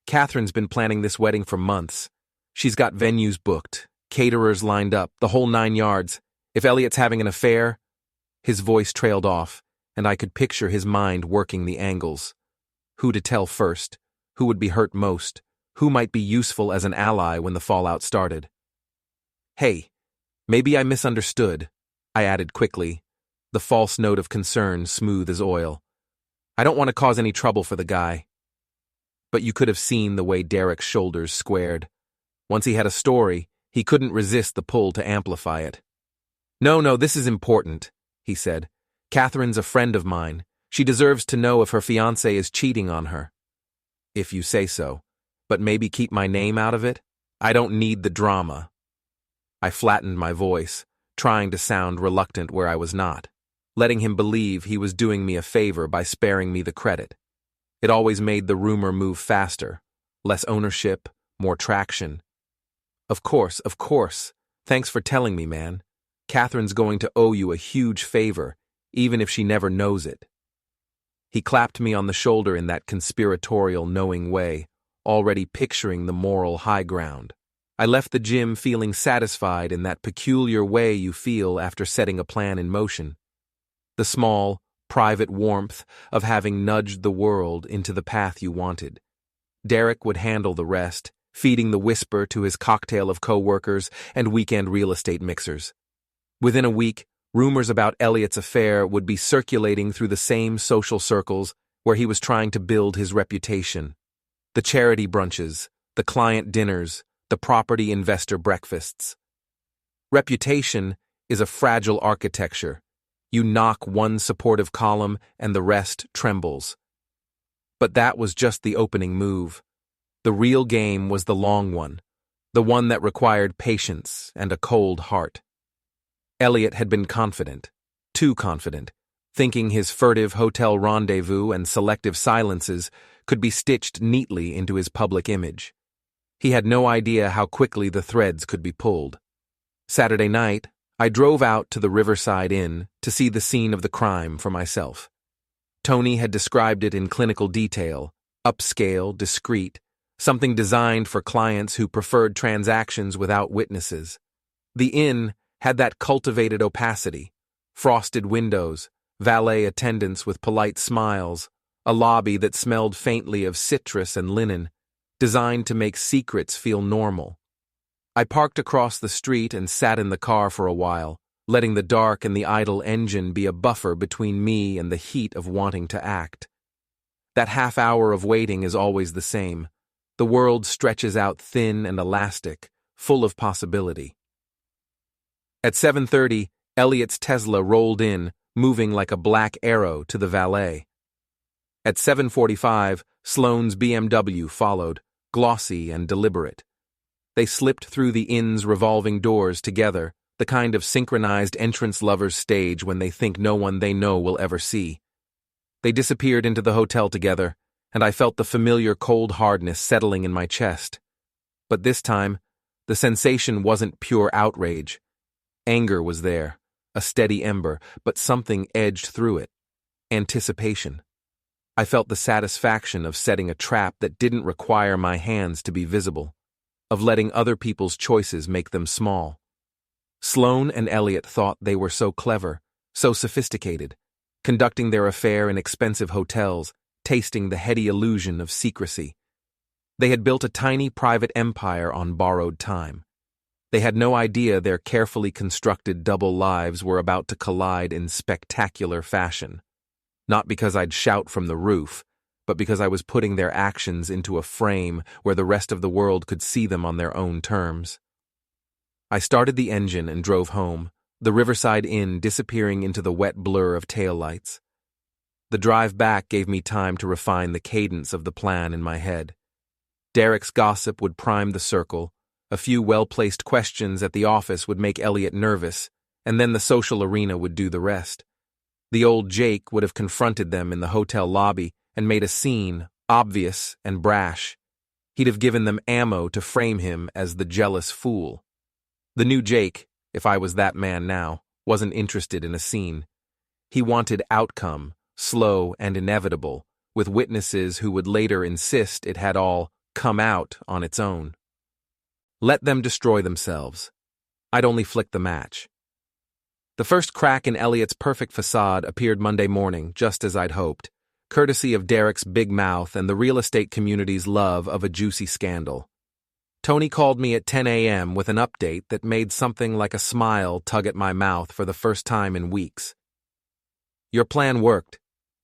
Catherine's been planning this wedding for months. She's got venues booked, caterers lined up, the whole 9 yards. If Elliot's having an affair..." His voice trailed off, and I could picture his mind working the angles. Who to tell first? Who would be hurt most? Who might be useful as an ally when the fallout started? "Hey, maybe I misunderstood," I added quickly, the false note of concern smooth as oil. "I don't want to cause any trouble for the guy." But you could have seen the way Derek's shoulders squared. Once he had a story, he couldn't resist the pull to amplify it. No, this is important," he said. "Catherine's a friend of mine. She deserves to know if her fiancé is cheating on her." "If you say so. But maybe keep my name out of it? I don't need the drama." I flattened my voice, trying to sound reluctant where I was not, letting him believe he was doing me a favor by sparing me the credit. It always made the rumor move faster, less ownership, more traction. Of course. Thanks for telling me, man. Catherine's going to owe you a huge favor, even if she never knows it." He clapped me on the shoulder in that conspiratorial, knowing way, already picturing the moral high ground. I left the gym feeling satisfied in that peculiar way you feel after setting a plan in motion. The small, private warmth of having nudged the world into the path you wanted. Derek would handle the rest, feeding the whisper to his cocktail of coworkers and weekend real estate mixers. Within a week, rumors about Elliot's affair would be circulating through the same social circles where he was trying to build his reputation. The charity brunches, the client dinners, the property investor breakfasts. Reputation is a fragile architecture. You knock one supportive column and the rest trembles. But that was just the opening move. The real game was the long one, the one that required patience and a cold heart. Elliot had been confident, too confident, thinking his furtive hotel rendezvous and selective silences could be stitched neatly into his public image. He had no idea how quickly the threads could be pulled. Saturday night, I drove out to the Riverside Inn to see the scene of the crime for myself. Tony had described it in clinical detail, upscale, discreet, something designed for clients who preferred transactions without witnesses. The inn had that cultivated opacity, frosted windows, valet attendants with polite smiles, a lobby that smelled faintly of citrus and linen, designed to make secrets feel normal. I parked across the street and sat in the car for a while, letting the dark and the idle engine be a buffer between me and the heat of wanting to act. That half hour of waiting is always the same. The world stretches out thin and elastic, full of possibility. At 7:30, Elliot's Tesla rolled in, moving like a black arrow to the valet. At 7:45, Sloane's BMW followed, glossy and deliberate. They slipped through the inn's revolving doors together, the kind of synchronized entrance lovers stage when they think no one they know will ever see. They disappeared into the hotel together, and I felt the familiar cold hardness settling in my chest. But this time, the sensation wasn't pure outrage. Anger was there, a steady ember, but something edged through it. Anticipation. I felt the satisfaction of setting a trap that didn't require my hands to be visible, of letting other people's choices make them small. Sloane and Elliot thought they were so clever, so sophisticated, conducting their affair in expensive hotels, tasting the heady illusion of secrecy. They had built a tiny private empire on borrowed time. They had no idea their carefully constructed double lives were about to collide in spectacular fashion. Not because I'd shout from the roof, but because I was putting their actions into a frame where the rest of the world could see them on their own terms. I started the engine and drove home, the Riverside Inn disappearing into the wet blur of taillights. The drive back gave me time to refine the cadence of the plan in my head. Derek's gossip would prime the circle, a few well-placed questions at the office would make Elliot nervous, and then the social arena would do the rest. The old Jake would have confronted them in the hotel lobby and made a scene, obvious and brash. He'd have given them ammo to frame him as the jealous fool. The new Jake, if I was that man now, wasn't interested in a scene. He wanted outcome, slow and inevitable, with witnesses who would later insist it had all come out on its own. Let them destroy themselves. I'd only flick the match. The first crack in Elliot's perfect facade appeared Monday morning, just as I'd hoped, courtesy of Derek's big mouth and the real estate community's love of a juicy scandal. Tony called me at 10 a.m. with an update that made something like a smile tug at my mouth for the first time in weeks. "Your plan worked,"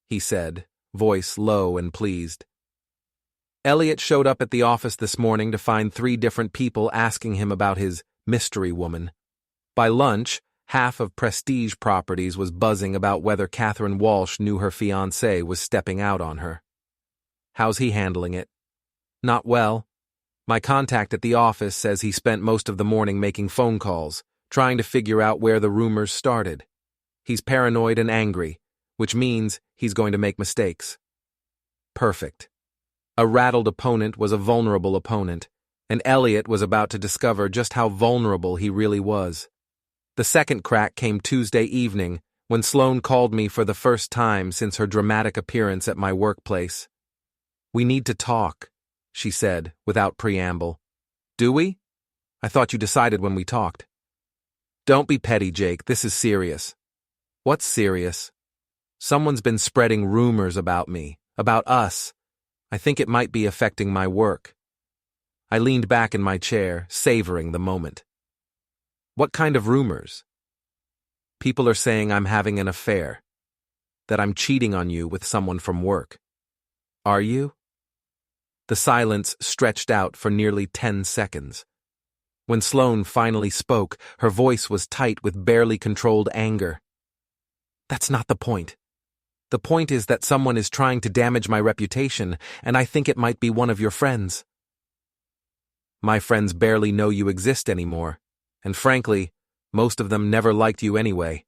he said, voice low and pleased. Elliot showed up at the office this morning to find 3 different people asking him about his mystery woman. By lunch, half of Prestige Properties was buzzing about whether Catherine Walsh knew her fiancé was stepping out on her. How's he handling it? Not well. My contact at the office says he spent most of the morning making phone calls, trying to figure out where the rumors started. He's paranoid and angry, which means he's going to make mistakes. Perfect. A rattled opponent was a vulnerable opponent, and Elliot was about to discover just how vulnerable he really was. The second crack came Tuesday evening when Sloane called me for the first time since her dramatic appearance at my workplace. "We need to talk," she said, without preamble. "Do we? I thought you decided when we talked." "Don't be petty, Jake. This is serious." "What's serious?" "Someone's been spreading rumors about me, about us. I think it might be affecting my work. I leaned back in my chair, savoring the moment. What kind of rumors? People are saying I'm having an affair, that I'm cheating on you with someone from work. Are you? The silence stretched out for nearly 10 seconds. When Sloane finally spoke, her voice was tight with barely controlled anger. That's not the point. The point is that someone is trying to damage my reputation, and I think it might be one of your friends. My friends barely know you exist anymore, and frankly, most of them never liked you anyway.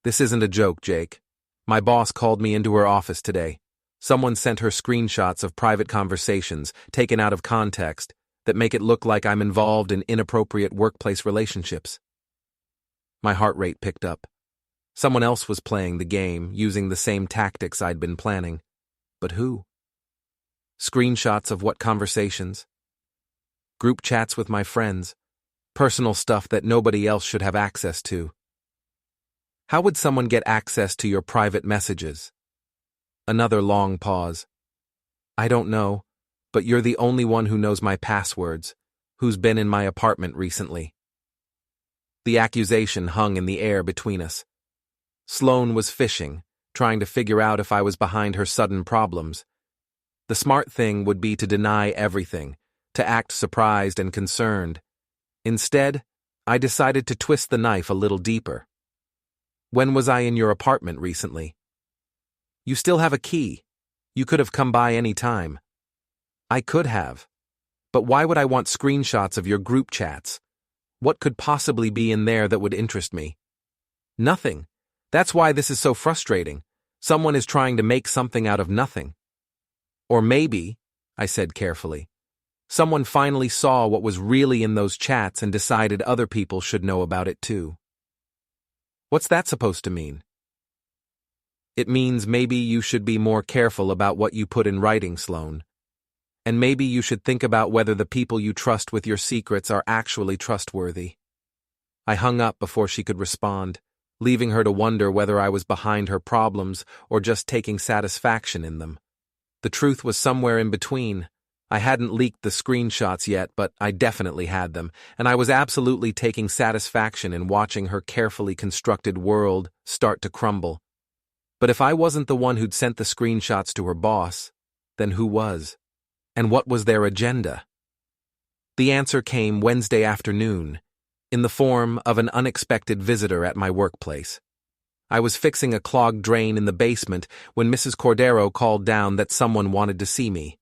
This isn't a joke, Jake. My boss called me into her office today. Someone sent her screenshots of private conversations, taken out of context, that make it look like I'm involved in inappropriate workplace relationships. My heart rate picked up. Someone else was playing the game, using the same tactics I'd been planning. But who? Screenshots of what conversations? Group chats with my friends. Personal stuff that nobody else should have access to. How would someone get access to your private messages? Another long pause. I don't know, but you're the only one who knows my passwords, who's been in my apartment recently. The accusation hung in the air between us. Sloane was fishing, trying to figure out if I was behind her sudden problems. The smart thing would be to deny everything, to act surprised and concerned. Instead, I decided to twist the knife a little deeper. When was I in your apartment recently? You still have a key. You could have come by any time. I could have. But why would I want screenshots of your group chats? What could possibly be in there that would interest me? Nothing. That's why this is so frustrating. Someone is trying to make something out of nothing. Or maybe, I said carefully, someone finally saw what was really in those chats and decided other people should know about it too. What's that supposed to mean? It means maybe you should be more careful about what you put in writing, Sloane. And maybe you should think about whether the people you trust with your secrets are actually trustworthy. I hung up before she could respond, leaving her to wonder whether I was behind her problems or just taking satisfaction in them. The truth was somewhere in between. I hadn't leaked the screenshots yet, but I definitely had them, and I was absolutely taking satisfaction in watching her carefully constructed world start to crumble. But if I wasn't the one who'd sent the screenshots to her boss, then who was? And what was their agenda? The answer came Wednesday afternoon, in the form of an unexpected visitor at my workplace. I was fixing a clogged drain in the basement when Mrs. Cordero called down that someone wanted to see me.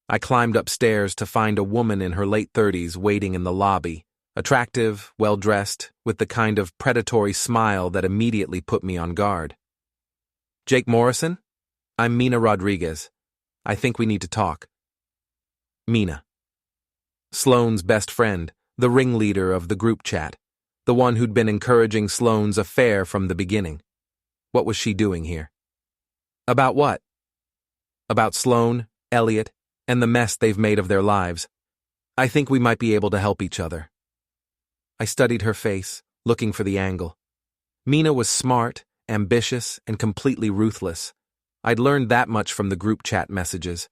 I climbed upstairs to find a woman in her late 30s waiting in the lobby, attractive, well-dressed, with the kind of predatory smile that immediately put me on guard. Jake Morrison? I'm Mina Rodriguez. I think we need to talk. Mina. Sloane's best friend, the ringleader of the group chat, the one who'd been encouraging Sloane's affair from the beginning. What was she doing here? About what? About Sloane, Elliot, and the mess they've made of their lives. I think we might be able to help each other. I studied her face, looking for the angle. Mina was smart, ambitious, and completely ruthless. I'd learned that much from the group chat messages.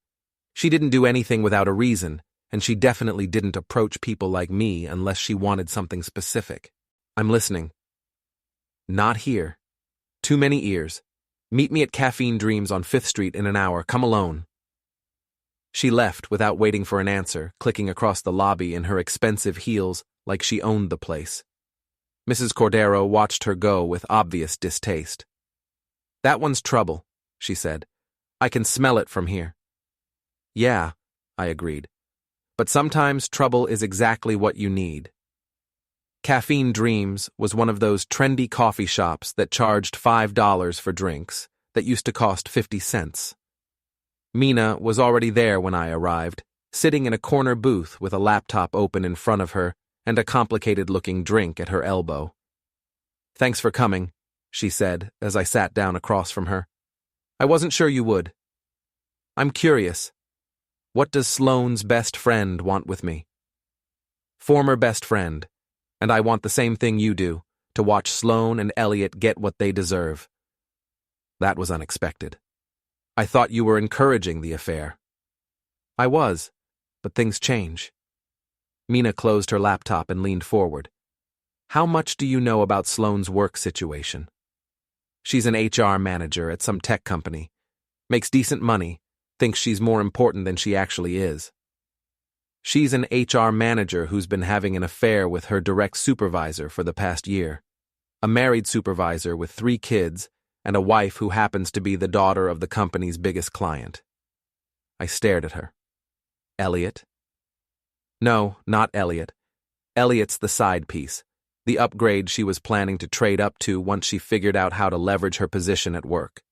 She didn't do anything without a reason, and she definitely didn't approach people like me unless she wanted something specific. I'm listening. Not here. Too many ears. Meet me at Caffeine Dreams on 5th Street in an hour. Come alone. She left without waiting for an answer, clicking across the lobby in her expensive heels like she owned the place. Mrs. Cordero watched her go with obvious distaste. That one's trouble, she said. I can smell it from here. Yeah, I agreed. But sometimes trouble is exactly what you need. Caffeine Dreams was one of those trendy coffee shops that charged $5 for drinks that used to cost 50 cents. Mina was already there when I arrived, sitting in a corner booth with a laptop open in front of her and a complicated-looking drink at her elbow. Thanks for coming, she said as I sat down across from her. I wasn't sure you would. I'm curious. What does Sloane's best friend want with me? Former best friend, and I want the same thing you do, to watch Sloane and Elliot get what they deserve. That was unexpected. I thought you were encouraging the affair. I was, but things change. Mina closed her laptop and leaned forward. How much do you know about Sloane's work situation? She's an HR manager at some tech company. Makes decent money, thinks she's more important than she actually is. She's an HR manager who's been having an affair with her direct supervisor for the past year. A married supervisor with 3 kids and a wife who happens to be the daughter of the company's biggest client. I stared at her. Elliot? No, not Elliot. Elliot's the side piece, the upgrade she was planning to trade up to once she figured out how to leverage her position at work.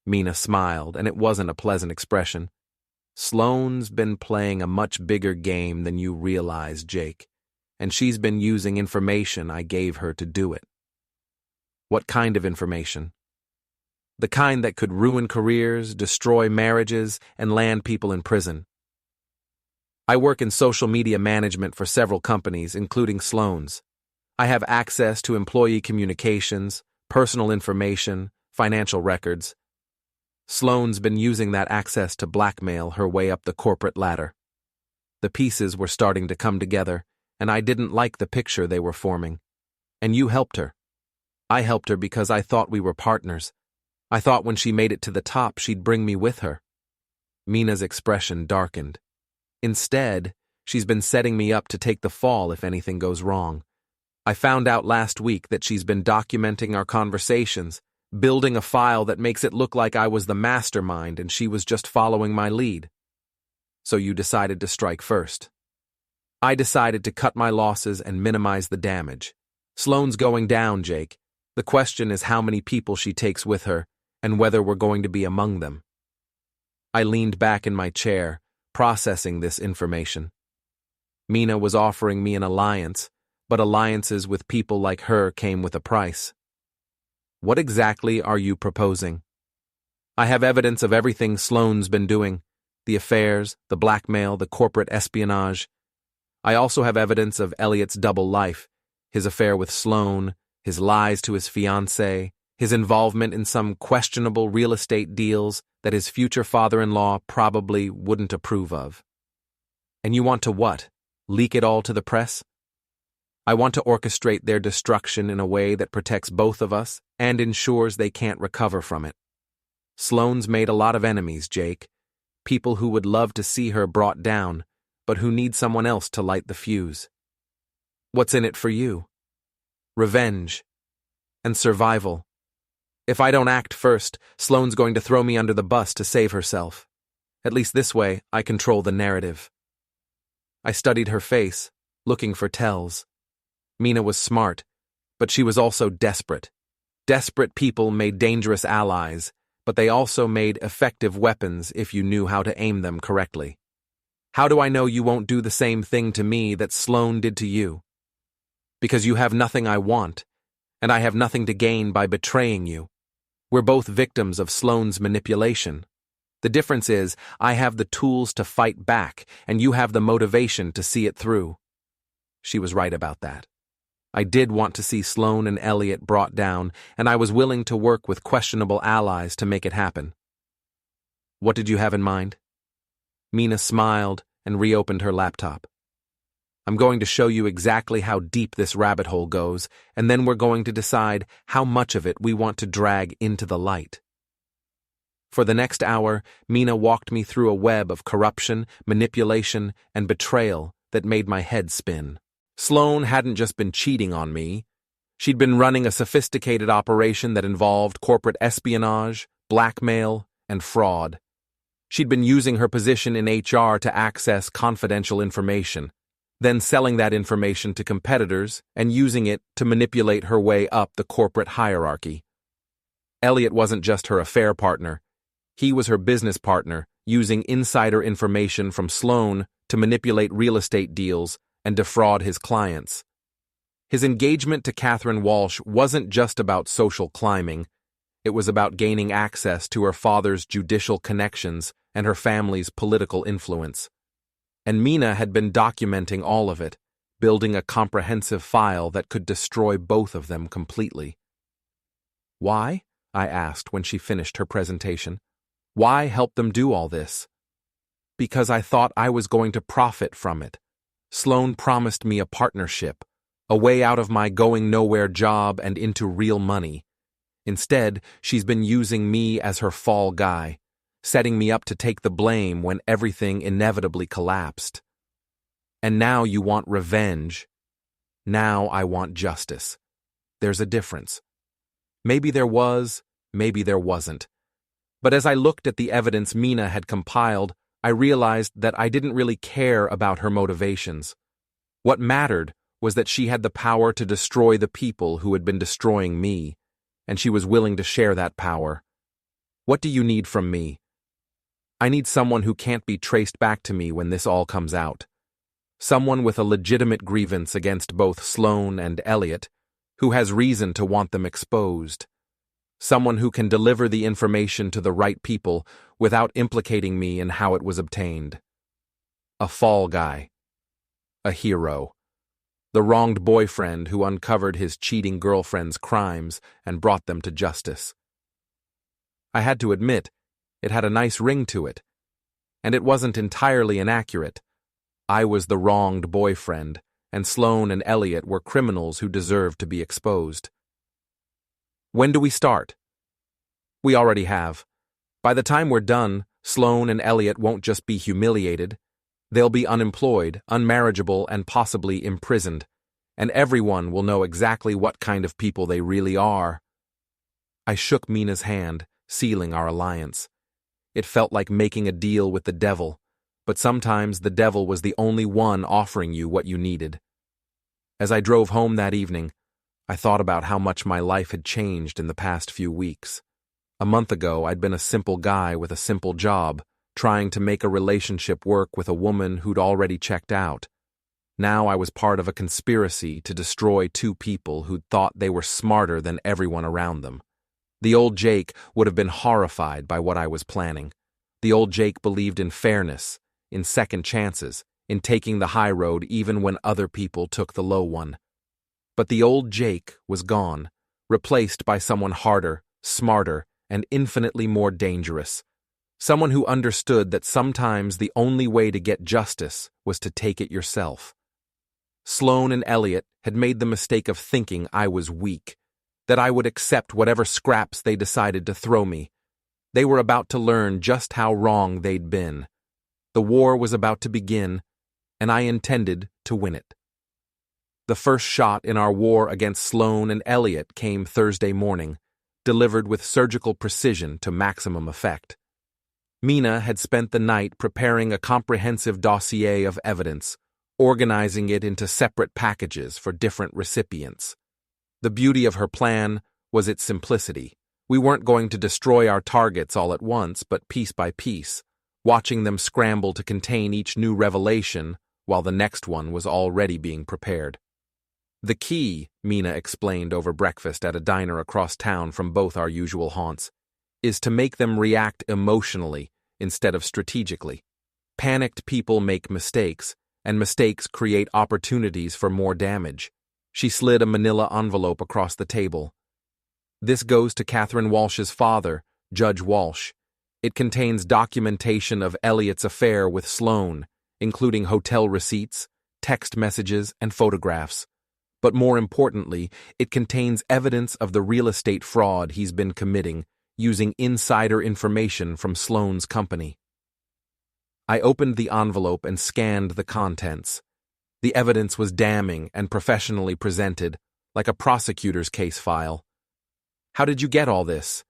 Mina smiled, and it wasn't a pleasant expression. Sloane's been playing a much bigger game than you realize, Jake, and she's been using information I gave her to do it. What kind of information? The kind that could ruin careers, destroy marriages, and land people in prison. I work in social media management for several companies, including Sloane's. I have access to employee communications, personal information, financial records. Sloane's been using that access to blackmail her way up the corporate ladder. The pieces were starting to come together, and I didn't like the picture they were forming. And you helped her. I helped her because I thought we were partners. I thought when she made it to the top, she'd bring me with her. Mina's expression darkened. Instead, she's been setting me up to take the fall if anything goes wrong. I found out last week that she's been documenting our conversations, building a file that makes it look like I was the mastermind and she was just following my lead. So you decided to strike first. I decided to cut my losses and minimize the damage. Sloane's going down, Jake. The question is how many people she takes with her and whether we're going to be among them. I leaned back in my chair, processing this information. Mina was offering me an alliance, but alliances with people like her came with a price. What exactly are you proposing? I have evidence of everything Sloane's been doing, the affairs, the blackmail, the corporate espionage. I also have evidence of Elliot's double life, his affair with Sloane, his lies to his fiancée, his involvement in some questionable real estate deals that his future father-in-law probably wouldn't approve of. And you want to what? Leak it all to the press? I want to orchestrate their destruction in a way that protects both of us and ensures they can't recover from it. Sloane's made a lot of enemies, Jake. People who would love to see her brought down, but who need someone else to light the fuse. What's in it for you? Revenge. And survival. If I don't act first, Sloane's going to throw me under the bus to save herself. At least this way, I control the narrative. I studied her face, looking for tells. Mina was smart, but she was also desperate. Desperate people made dangerous allies, but they also made effective weapons if you knew how to aim them correctly. How do I know you won't do the same thing to me that Sloane did to you? Because you have nothing I want, and I have nothing to gain by betraying you. We're both victims of Sloane's manipulation. The difference is, I have the tools to fight back, and you have the motivation to see it through. She was right about that. I did want to see Sloane and Elliot brought down, and I was willing to work with questionable allies to make it happen. What did you have in mind? Mina smiled and reopened her laptop. I'm going to show you exactly how deep this rabbit hole goes, and then we're going to decide how much of it we want to drag into the light. For the next hour, Mina walked me through a web of corruption, manipulation, and betrayal that made my head spin. Sloane hadn't just been cheating on me. She'd been running a sophisticated operation that involved corporate espionage, blackmail, and fraud. She'd been using her position in HR to access confidential information, then selling that information to competitors and using it to manipulate her way up the corporate hierarchy. Elliot wasn't just her affair partner. He was her business partner, using insider information from Sloane to manipulate real estate deals and defraud his clients. His engagement to Catherine Walsh wasn't just about social climbing. It was about gaining access to her father's judicial connections and her family's political influence. And Mina had been documenting all of it, building a comprehensive file that could destroy both of them completely. Why? I asked when she finished her presentation. Why help them do all this? Because I thought I was going to profit from it. Sloane promised me a partnership, a way out of my going-nowhere job and into real money. Instead, she's been using me as her fall guy, setting me up to take the blame when everything inevitably collapsed. And now you want revenge. Now I want justice. There's a difference. Maybe there was, maybe there wasn't. But as I looked at the evidence Mina had compiled, I realized that I didn't really care about her motivations. What mattered was that she had the power to destroy the people who had been destroying me, and she was willing to share that power. What do you need from me? I need someone who can't be traced back to me when this all comes out. Someone with a legitimate grievance against both Sloane and Elliot, who has reason to want them exposed. Someone who can deliver the information to the right people without implicating me in how it was obtained. A fall guy. A hero. The wronged boyfriend who uncovered his cheating girlfriend's crimes and brought them to justice. I had to admit, it had a nice ring to it. And it wasn't entirely inaccurate. I was the wronged boyfriend, and Sloane and Elliot were criminals who deserved to be exposed. When do we start? We already have. By the time we're done, Sloane and Elliot won't just be humiliated. They'll be unemployed, unmarriageable, and possibly imprisoned. And everyone will know exactly what kind of people they really are. I shook Mina's hand, sealing our alliance. It felt like making a deal with the devil, but sometimes the devil was the only one offering you what you needed. As I drove home that evening, I thought about how much my life had changed in the past few weeks. A month ago, I'd been a simple guy with a simple job, trying to make a relationship work with a woman who'd already checked out. Now I was part of a conspiracy to destroy two people who'd thought they were smarter than everyone around them. The old Jake would have been horrified by what I was planning. The old Jake believed in fairness, in second chances, in taking the high road even when other people took the low one. But the old Jake was gone, replaced by someone harder, smarter, and infinitely more dangerous. Someone who understood that sometimes the only way to get justice was to take it yourself. Sloane and Elliot had made the mistake of thinking I was weak, that I would accept whatever scraps they decided to throw me. They were about to learn just how wrong they'd been. The war was about to begin, and I intended to win it. The first shot in our war against Sloane and Elliot came Thursday morning, delivered with surgical precision to maximum effect. Mina had spent the night preparing a comprehensive dossier of evidence, organizing it into separate packages for different recipients. The beauty of her plan was its simplicity. We weren't going to destroy our targets all at once, but piece by piece, watching them scramble to contain each new revelation while the next one was already being prepared. The key, Mina explained over breakfast at a diner across town from both our usual haunts, is to make them react emotionally instead of strategically. Panicked people make mistakes, and mistakes create opportunities for more damage. She slid a manila envelope across the table. This goes to Catherine Walsh's father, Judge Walsh. It contains documentation of Elliot's affair with Sloane, including hotel receipts, text messages, and photographs. But more importantly, it contains evidence of the real estate fraud he's been committing using insider information from Sloane's company. I opened the envelope and scanned the contents. The evidence was damning and professionally presented, like a prosecutor's case file. How did you get all this?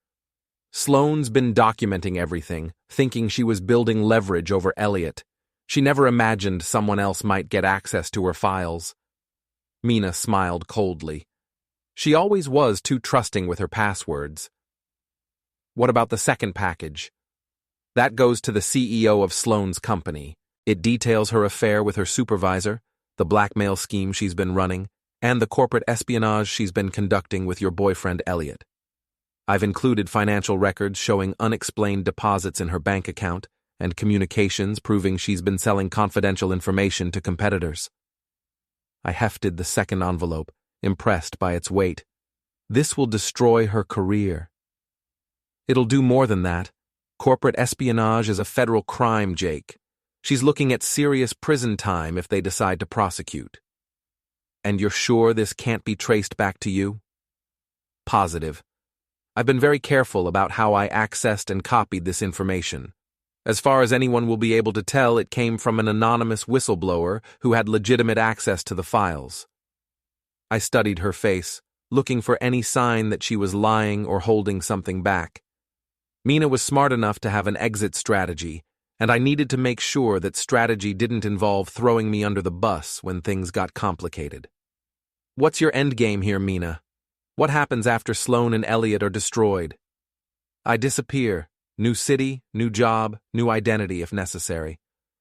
Sloane's been documenting everything, thinking she was building leverage over Elliot. She never imagined someone else might get access to her files. Mina smiled coldly. She always was too trusting with her passwords. What about the second package? That goes to the CEO of Sloane's company. It details her affair with her supervisor, the blackmail scheme she's been running, and the corporate espionage she's been conducting with your boyfriend Elliot. I've included financial records showing unexplained deposits in her bank account and communications proving she's been selling confidential information to competitors. I hefted the second envelope, impressed by its weight. This will destroy her career. It'll do more than that. Corporate espionage is a federal crime, Jake. She's looking at serious prison time if they decide to prosecute. And you're sure this can't be traced back to you? Positive. I've been very careful about how I accessed and copied this information. As far as anyone will be able to tell, it came from an anonymous whistleblower who had legitimate access to the files. I studied her face, looking for any sign that she was lying or holding something back. Mina was smart enough to have an exit strategy, and I needed to make sure that strategy didn't involve throwing me under the bus when things got complicated. What's your endgame here, Mina? What happens after Sloane and Elliot are destroyed? I disappear. New city, new job, new identity if necessary.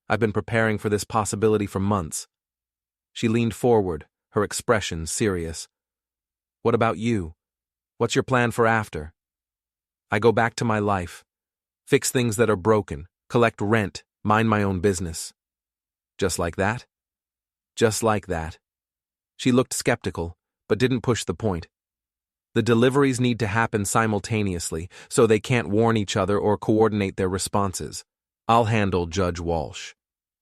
I've been preparing for this possibility for months. She leaned forward, her expression serious. What about you? What's your plan for after? I go back to my life. Fix things that are broken, collect rent, mind my own business. Just like that? Just like that. She looked skeptical, but didn't push the point. The deliveries need to happen simultaneously, so they can't warn each other or coordinate their responses. I'll handle Judge Walsh.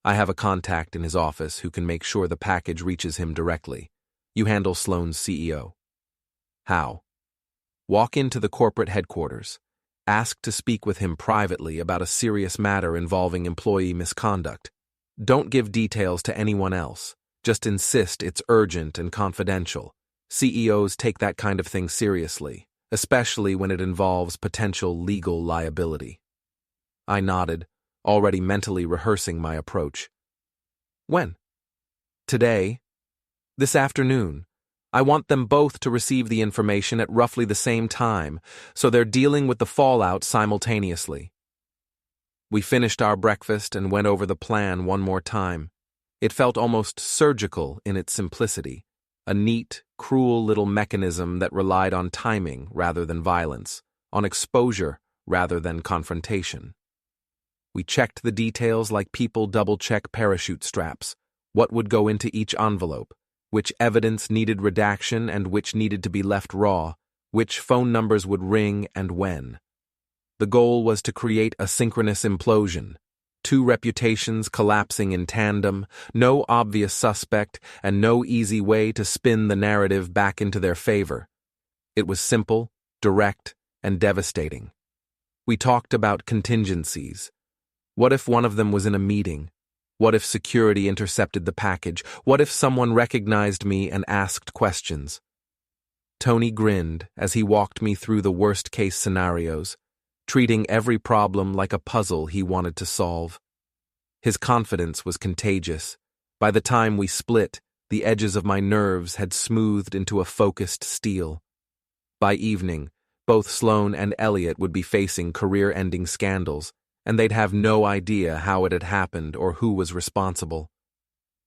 I have a contact in his office who can make sure the package reaches him directly. You handle Sloane's CEO. How? Walk into the corporate headquarters. Ask to speak with him privately about a serious matter involving employee misconduct. Don't give details to anyone else. Just insist it's urgent and confidential. CEOs take that kind of thing seriously, especially when it involves potential legal liability. I nodded, already mentally rehearsing my approach. When? Today. This afternoon. I want them both to receive the information at roughly the same time, so they're dealing with the fallout simultaneously. We finished our breakfast and went over the plan one more time. It felt almost surgical in its simplicity. A neat, cruel little mechanism that relied on timing rather than violence, on exposure rather than confrontation. We checked the details like people double-check parachute straps, what would go into each envelope, which evidence needed redaction and which needed to be left raw, which phone numbers would ring and when. The goal was to create a synchronous implosion. Two reputations collapsing in tandem, no obvious suspect, and no easy way to spin the narrative back into their favor. It was simple, direct, and devastating. We talked about contingencies. What if one of them was in a meeting? What if security intercepted the package? What if someone recognized me and asked questions? Tony grinned as he walked me through the worst-case scenarios, treating every problem like a puzzle he wanted to solve. His confidence was contagious. By the time we split, the edges of my nerves had smoothed into a focused steel. By evening, both Sloane and Elliot would be facing career-ending scandals, and they'd have no idea how it had happened or who was responsible.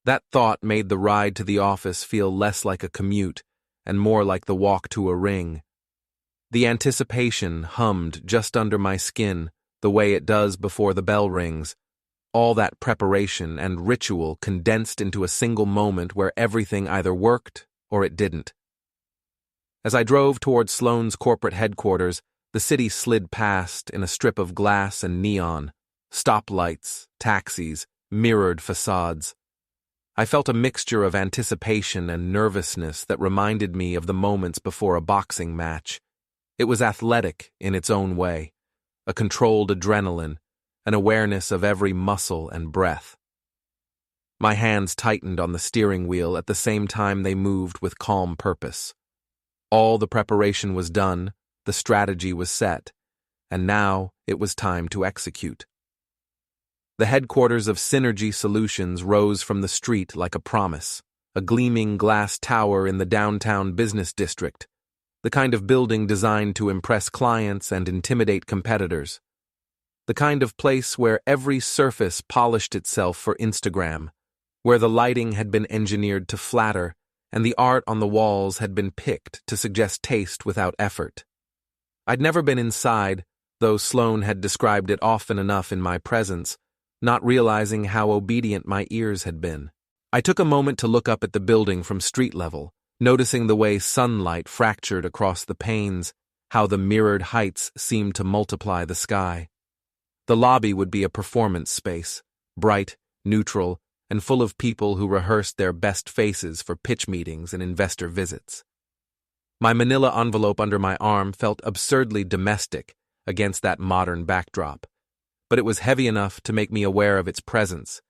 That thought made the ride to the office feel less like a commute and more like the walk to a ring. The anticipation hummed just under my skin, the way it does before the bell rings. All that preparation and ritual condensed into a single moment where everything either worked or it didn't. As I drove toward Sloane's corporate headquarters, the city slid past in a strip of glass and neon, stoplights, taxis, mirrored facades. I felt a mixture of anticipation and nervousness that reminded me of the moments before a boxing match. It was athletic in its own way, a controlled adrenaline, an awareness of every muscle and breath. My hands tightened on the steering wheel at the same time they moved with calm purpose. All the preparation was done, the strategy was set, and now it was time to execute. The headquarters of Synergy Solutions rose from the street like a promise, a gleaming glass tower in the downtown business district, the kind of building designed to impress clients and intimidate competitors. The kind of place where every surface polished itself for Instagram, where the lighting had been engineered to flatter and the art on the walls had been picked to suggest taste without effort. I'd never been inside, though Sloane had described it often enough in my presence, not realizing how obedient my ears had been. I took a moment to look up at the building from street level, noticing the way sunlight fractured across the panes, how the mirrored heights seemed to multiply the sky. The lobby would be a performance space, bright, neutral, and full of people who rehearsed their best faces for pitch meetings and investor visits. My manila envelope under my arm felt absurdly domestic against that modern backdrop, but it was heavy enough to make me aware of its presence,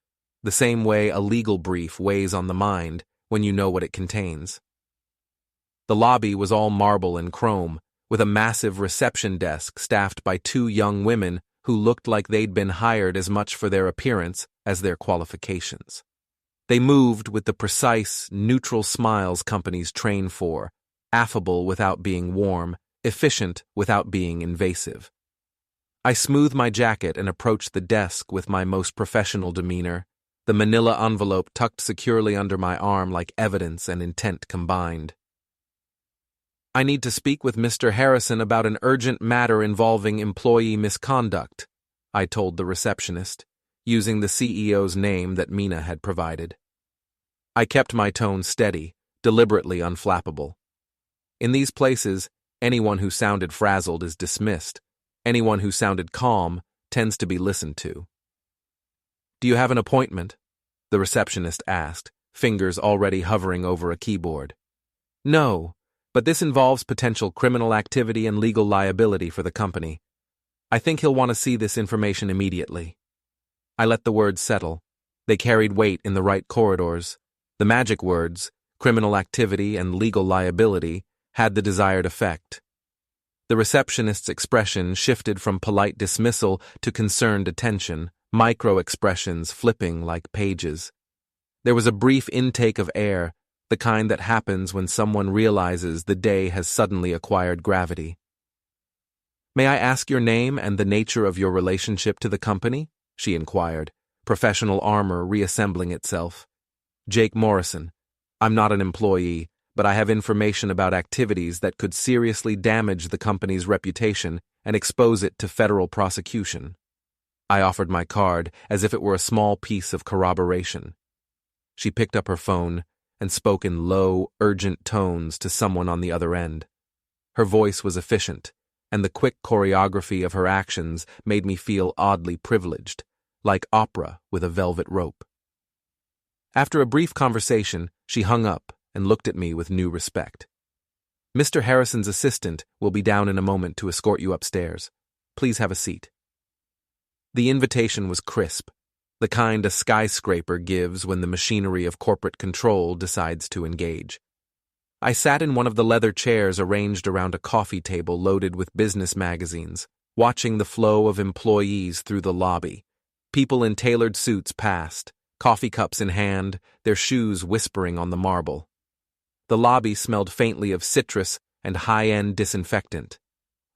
the same way a legal brief weighs on the mind when you know what it contains. The lobby was all marble and chrome, with a massive reception desk staffed by two young women who looked like they'd been hired as much for their appearance as their qualifications. They moved with the precise, neutral smiles companies train for, affable without being warm, efficient without being invasive. I smoothed my jacket and approached the desk with my most professional demeanor, the manila envelope tucked securely under my arm like evidence and intent combined. "I need to speak with Mr. Harrison about an urgent matter involving employee misconduct," I told the receptionist, using the CEO's name that Mina had provided. I kept my tone steady, deliberately unflappable. In these places, anyone who sounded frazzled is dismissed. Anyone who sounded calm tends to be listened to. "Do you have an appointment?" the receptionist asked, fingers already hovering over a keyboard. "No, but this involves potential criminal activity and legal liability for the company. I think he'll want to see this information immediately." I let the words settle. They carried weight in the right corridors. The magic words, criminal activity and legal liability, had the desired effect. The receptionist's expression shifted from polite dismissal to concerned attention, micro-expressions flipping like pages. There was a brief intake of air, the kind that happens when someone realizes the day has suddenly acquired gravity. "May I ask your name and the nature of your relationship to the company?" she inquired, professional armor reassembling itself. "Jake Morrison. I'm not an employee, but I have information about activities that could seriously damage the company's reputation and expose it to federal prosecution." I offered my card as if it were a small piece of corroboration. She picked up her phone and spoke in low, urgent tones to someone on the other end. Her voice was efficient, and the quick choreography of her actions made me feel oddly privileged, like opera with a velvet rope. After a brief conversation, she hung up and looked at me with new respect. "Mr. Harrison's assistant will be down in a moment to escort you upstairs. Please have a seat." The invitation was crisp, the kind a skyscraper gives when the machinery of corporate control decides to engage. I sat in one of the leather chairs arranged around a coffee table loaded with business magazines, watching the flow of employees through the lobby. People in tailored suits passed, coffee cups in hand, their shoes whispering on the marble. The lobby smelled faintly of citrus and high-end disinfectant.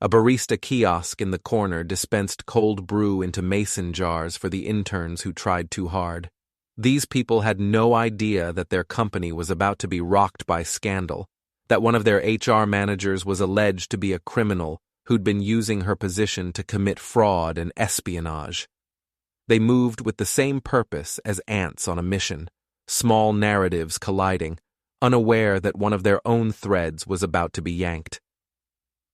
A barista kiosk in the corner dispensed cold brew into mason jars for the interns who tried too hard. These people had no idea that their company was about to be rocked by scandal, that one of their HR managers was alleged to be a criminal who'd been using her position to commit fraud and espionage. They moved with the same purpose as ants on a mission, small narratives colliding, unaware that one of their own threads was about to be yanked.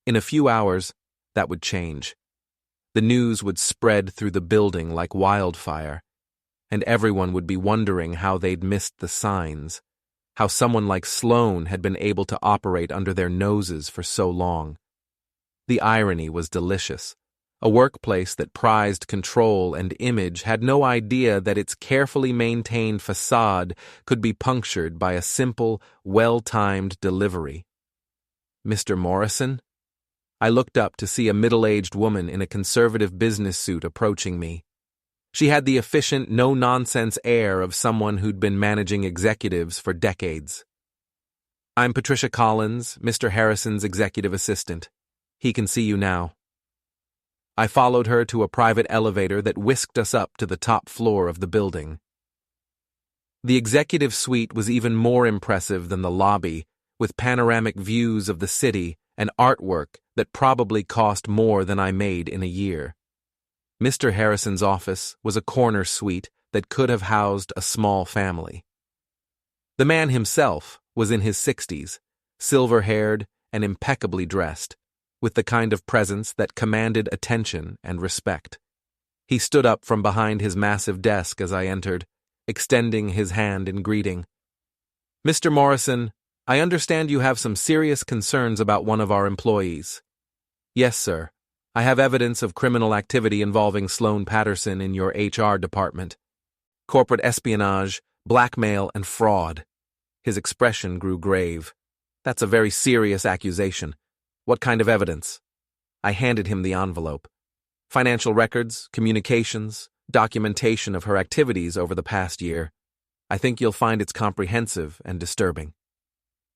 In a few hours, that would change. The news would spread through the building like wildfire, and everyone would be wondering how they'd missed the signs, how someone like Sloane had been able to operate under their noses for so long. The irony was delicious. A workplace that prized control and image had no idea that its carefully maintained facade could be punctured by a simple, well-timed delivery. "Mr. Morrison?" I looked up to see a middle-aged woman in a conservative business suit approaching me. She had the efficient, no-nonsense air of someone who'd been managing executives for decades. "I'm Patricia Collins, Mr. Harrison's executive assistant. He can see you now." I followed her to a private elevator that whisked us up to the top floor of the building. The executive suite was even more impressive than the lobby, with panoramic views of the city and artwork that probably cost more than I made in a year. Mr. Harrison's office was a corner suite that could have housed a small family. The man himself was in his 60s, silver-haired and impeccably dressed, with the kind of presence that commanded attention and respect. He stood up from behind his massive desk as I entered, extending his hand in greeting. "Mr. Morrison, I understand you have some serious concerns about one of our employees." "Yes, sir. I have evidence of criminal activity involving Sloane Patterson in your HR department. Corporate espionage, blackmail, and fraud." His expression grew grave. "That's a very serious accusation. What kind of evidence?" I handed him the envelope. "Financial records, communications, documentation of her activities over the past year. I think you'll find it's comprehensive and disturbing."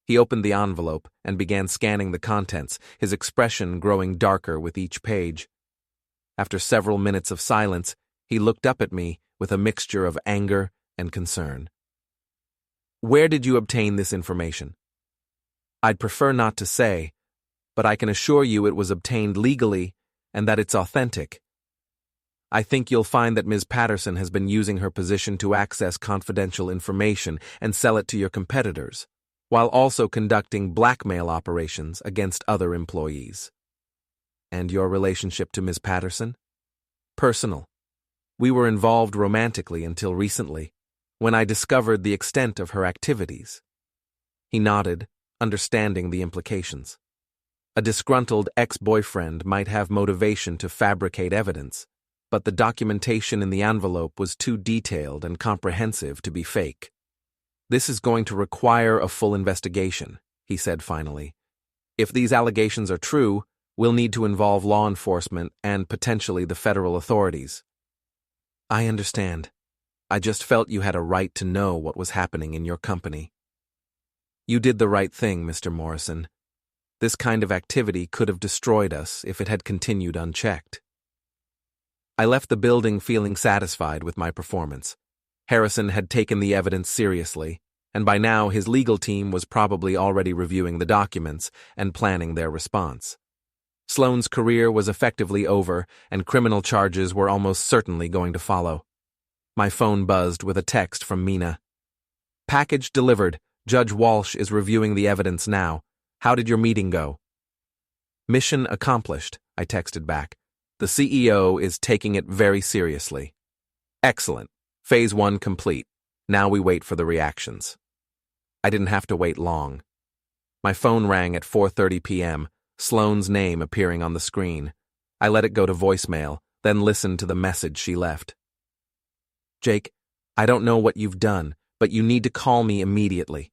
He opened the envelope and began scanning the contents, his expression growing darker with each page. After several minutes of silence, he looked up at me with a mixture of anger and concern. "Where did you obtain this information?" "I'd prefer not to say, but I can assure you it was obtained legally and that it's authentic. I think you'll find that Ms. Patterson has been using her position to access confidential information and sell it to your competitors, while also conducting blackmail operations against other employees." "And your relationship to Ms. Patterson?" "Personal. We were involved romantically until recently, when I discovered the extent of her activities." He nodded, understanding the implications. A disgruntled ex-boyfriend might have motivation to fabricate evidence, but the documentation in the envelope was too detailed and comprehensive to be fake. "This is going to require a full investigation," he said finally. "If these allegations are true, we'll need to involve law enforcement and potentially the federal authorities." "I understand. I just felt you had a right to know what was happening in your company." "You did the right thing, Mr. Morrison. This kind of activity could have destroyed us if it had continued unchecked." I left the building feeling satisfied with my performance. Harrison had taken the evidence seriously, and by now his legal team was probably already reviewing the documents and planning their response. Sloane's career was effectively over, and criminal charges were almost certainly going to follow. My phone buzzed with a text from Mina. "Package delivered. Judge Walsh is reviewing the evidence now. How did your meeting go?" "Mission accomplished," I texted back. "The CEO is taking it very seriously." "Excellent. Phase 1 complete. Now we wait for the reactions." I didn't have to wait long. My phone rang at 4:30 p.m., Sloane's name appearing on the screen. I let it go to voicemail, then listened to the message she left. "Jake, I don't know what you've done, but you need to call me immediately.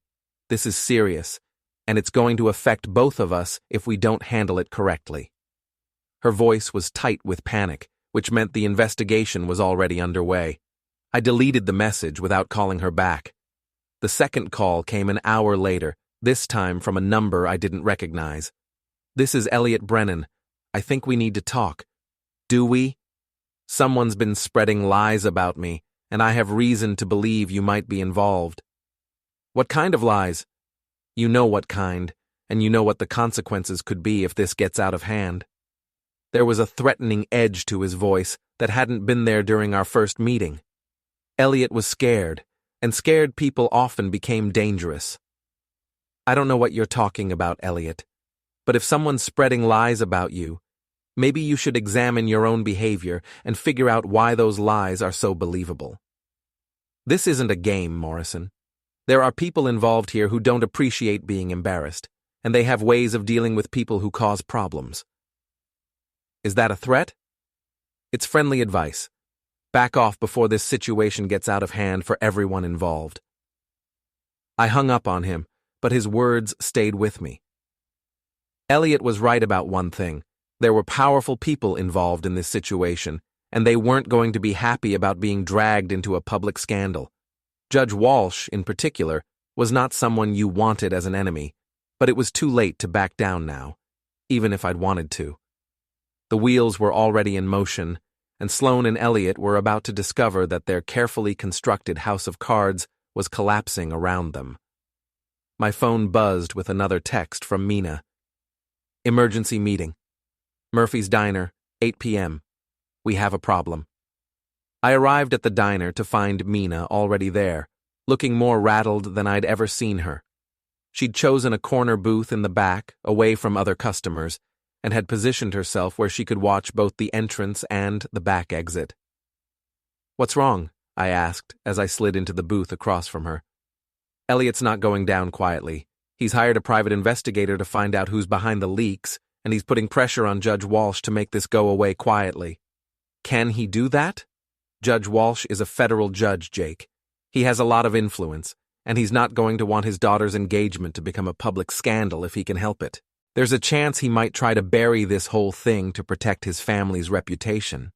This is serious, and it's going to affect both of us if we don't handle it correctly." Her voice was tight with panic, which meant the investigation was already underway. I deleted the message without calling her back. The second call came an hour later, this time from a number I didn't recognize. "This is Elliot Brennan. I think we need to talk." "Do we? Someone's been spreading lies about me, and I have reason to believe you might be involved." "What kind of lies?" "You know what kind, and you know what the consequences could be if this gets out of hand." There was a threatening edge to his voice that hadn't been there during our first meeting. Elliot was scared, and scared people often became dangerous. "I don't know what you're talking about, Elliot, but if someone's spreading lies about you, maybe you should examine your own behavior and figure out why those lies are so believable." "This isn't a game, Morrison. There are people involved here who don't appreciate being embarrassed, and they have ways of dealing with people who cause problems." "Is that a threat?" "It's friendly advice. Back off before this situation gets out of hand for everyone involved." I hung up on him, but his words stayed with me. Elliot was right about one thing. There were powerful people involved in this situation, and they weren't going to be happy about being dragged into a public scandal. Judge Walsh, in particular, was not someone you wanted as an enemy, but it was too late to back down now, even if I'd wanted to. The wheels were already in motion, and Sloane and Elliot were about to discover that their carefully constructed house of cards was collapsing around them. My phone buzzed with another text from Mina. "Emergency meeting. Murphy's Diner, 8 p.m. We have a problem." I arrived at the diner to find Mina already there, looking more rattled than I'd ever seen her. She'd chosen a corner booth in the back, away from other customers, and had positioned herself where she could watch both the entrance and the back exit. "What's wrong?" I asked as I slid into the booth across from her. Elliot's not going down quietly. He's hired a private investigator to find out who's behind the leaks, and he's putting pressure on Judge Walsh to make this go away quietly. Can he do that? Judge Walsh is a federal judge, Jake. He has a lot of influence, and he's not going to want his daughter's engagement to become a public scandal if he can help it. There's a chance he might try to bury this whole thing to protect his family's reputation.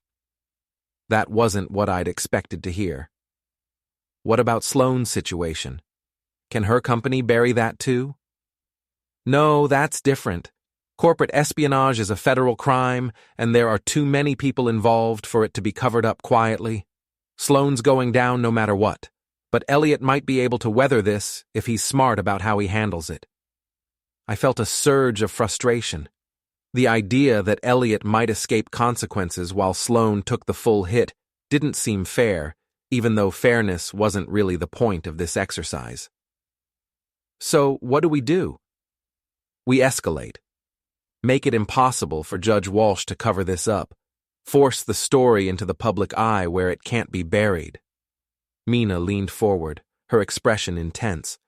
That wasn't what I'd expected to hear. What about Sloane's situation? Can her company bury that too? No, that's different. Corporate espionage is a federal crime, and there are too many people involved for it to be covered up quietly. Sloane's going down no matter what, but Elliot might be able to weather this if he's smart about how he handles it. I felt a surge of frustration. The idea that Elliot might escape consequences while Sloane took the full hit didn't seem fair, even though fairness wasn't really the point of this exercise. So, what do? We escalate. Make it impossible for Judge Walsh to cover this up. Force the story into the public eye where it can't be buried. Mina leaned forward, her expression intense.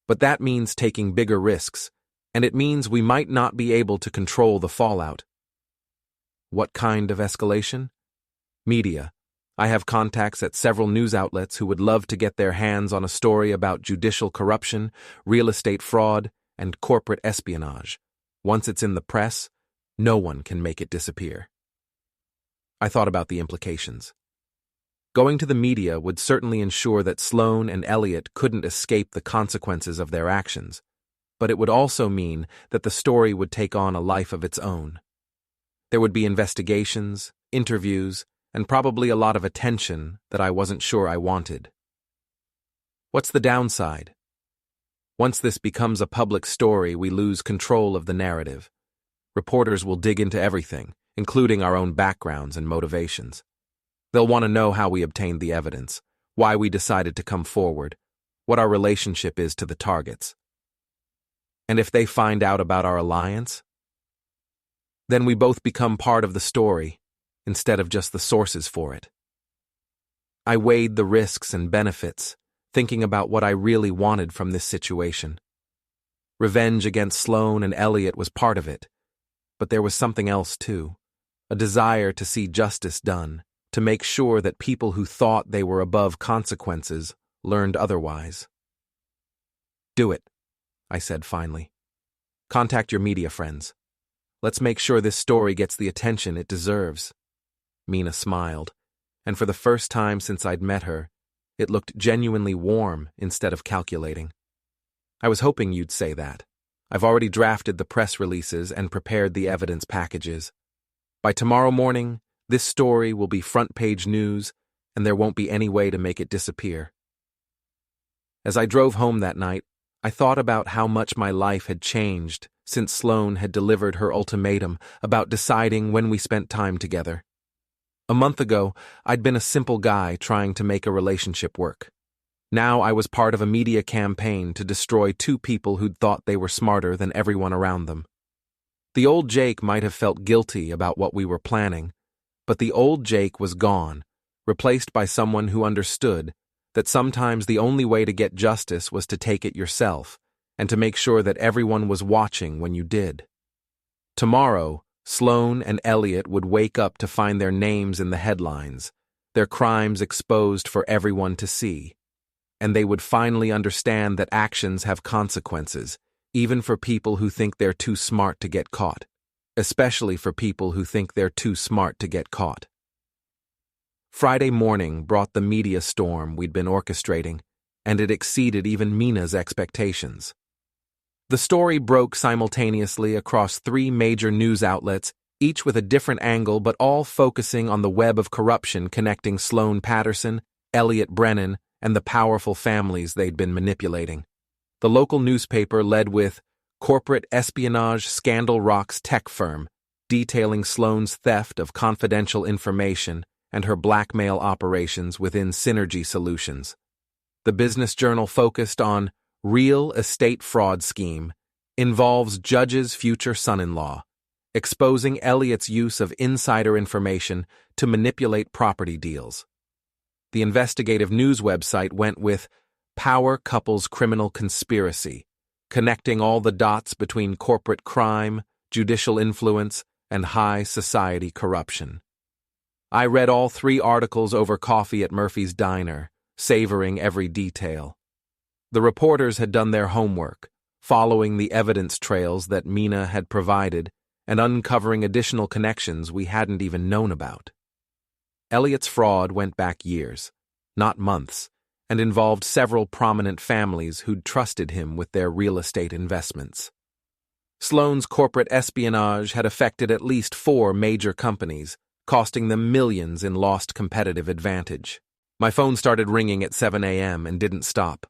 But that means taking bigger risks, and it means we might not be able to control the fallout. What kind of escalation? Media. I have contacts at several news outlets who would love to get their hands on a story about judicial corruption, real estate fraud, and corporate espionage. Once it's in the press, no one can make it disappear. I thought about the implications. Going to the media would certainly ensure that Sloane and Elliot couldn't escape the consequences of their actions, but it would also mean that the story would take on a life of its own. There would be investigations, interviews, and probably a lot of attention that I wasn't sure I wanted. What's the downside? Once this becomes a public story, we lose control of the narrative. Reporters will dig into everything, including our own backgrounds and motivations. They'll want to know how we obtained the evidence, why we decided to come forward, what our relationship is to the targets. And if they find out about our alliance, then we both become part of the story, instead of just the sources for it. I weighed the risks and benefits, thinking about what I really wanted from this situation. Revenge against Sloane and Elliot was part of it, but there was something else too, a desire to see justice done, to make sure that people who thought they were above consequences learned otherwise. Do it, I said finally. Contact your media friends. Let's make sure this story gets the attention it deserves. Mina smiled, and for the first time since I'd met her, it looked genuinely warm instead of calculating. I was hoping you'd say that. I've already drafted the press releases and prepared the evidence packages. By tomorrow morning, this story will be front-page news, and there won't be any way to make it disappear. As I drove home that night, I thought about how much my life had changed since Sloane had delivered her ultimatum about deciding when we spent time together. A month ago, I'd been a simple guy trying to make a relationship work. Now I was part of a media campaign to destroy two people who'd thought they were smarter than everyone around them. The old Jake might have felt guilty about what we were planning, but the old Jake was gone, replaced by someone who understood that sometimes the only way to get justice was to take it yourself, and to make sure that everyone was watching when you did. Tomorrow, Sloane and Elliot would wake up to find their names in the headlines, their crimes exposed for everyone to see, and they would finally understand that actions have consequences, even for people who think they're too smart to get caught, especially for people who think they're too smart to get caught. Friday morning brought the media storm we'd been orchestrating, and it exceeded even Mina's expectations. The story broke simultaneously across 3 major news outlets, each with a different angle but all focusing on the web of corruption connecting Sloane Patterson, Elliot Brennan, and the powerful families they'd been manipulating. The local newspaper led with "Corporate Espionage Scandal Rocks Tech Firm," detailing Sloane's theft of confidential information and her blackmail operations within Synergy Solutions. The Business Journal focused on "Real Estate Fraud Scheme Involves Judge's Future Son-in-Law," exposing Elliot's use of insider information to manipulate property deals. The investigative news website went with Power Couples Criminal Conspiracy, connecting all the dots between corporate crime, judicial influence, and high society corruption. I read all 3 articles over coffee at Murphy's Diner, savoring every detail. The reporters had done their homework, following the evidence trails that Mina had provided and uncovering additional connections we hadn't even known about. Elliot's fraud went back years, not months, and involved several prominent families who'd trusted him with their real estate investments. Sloane's corporate espionage had affected at least 4 major companies, costing them millions in lost competitive advantage. My phone started ringing at 7 a.m. and didn't stop.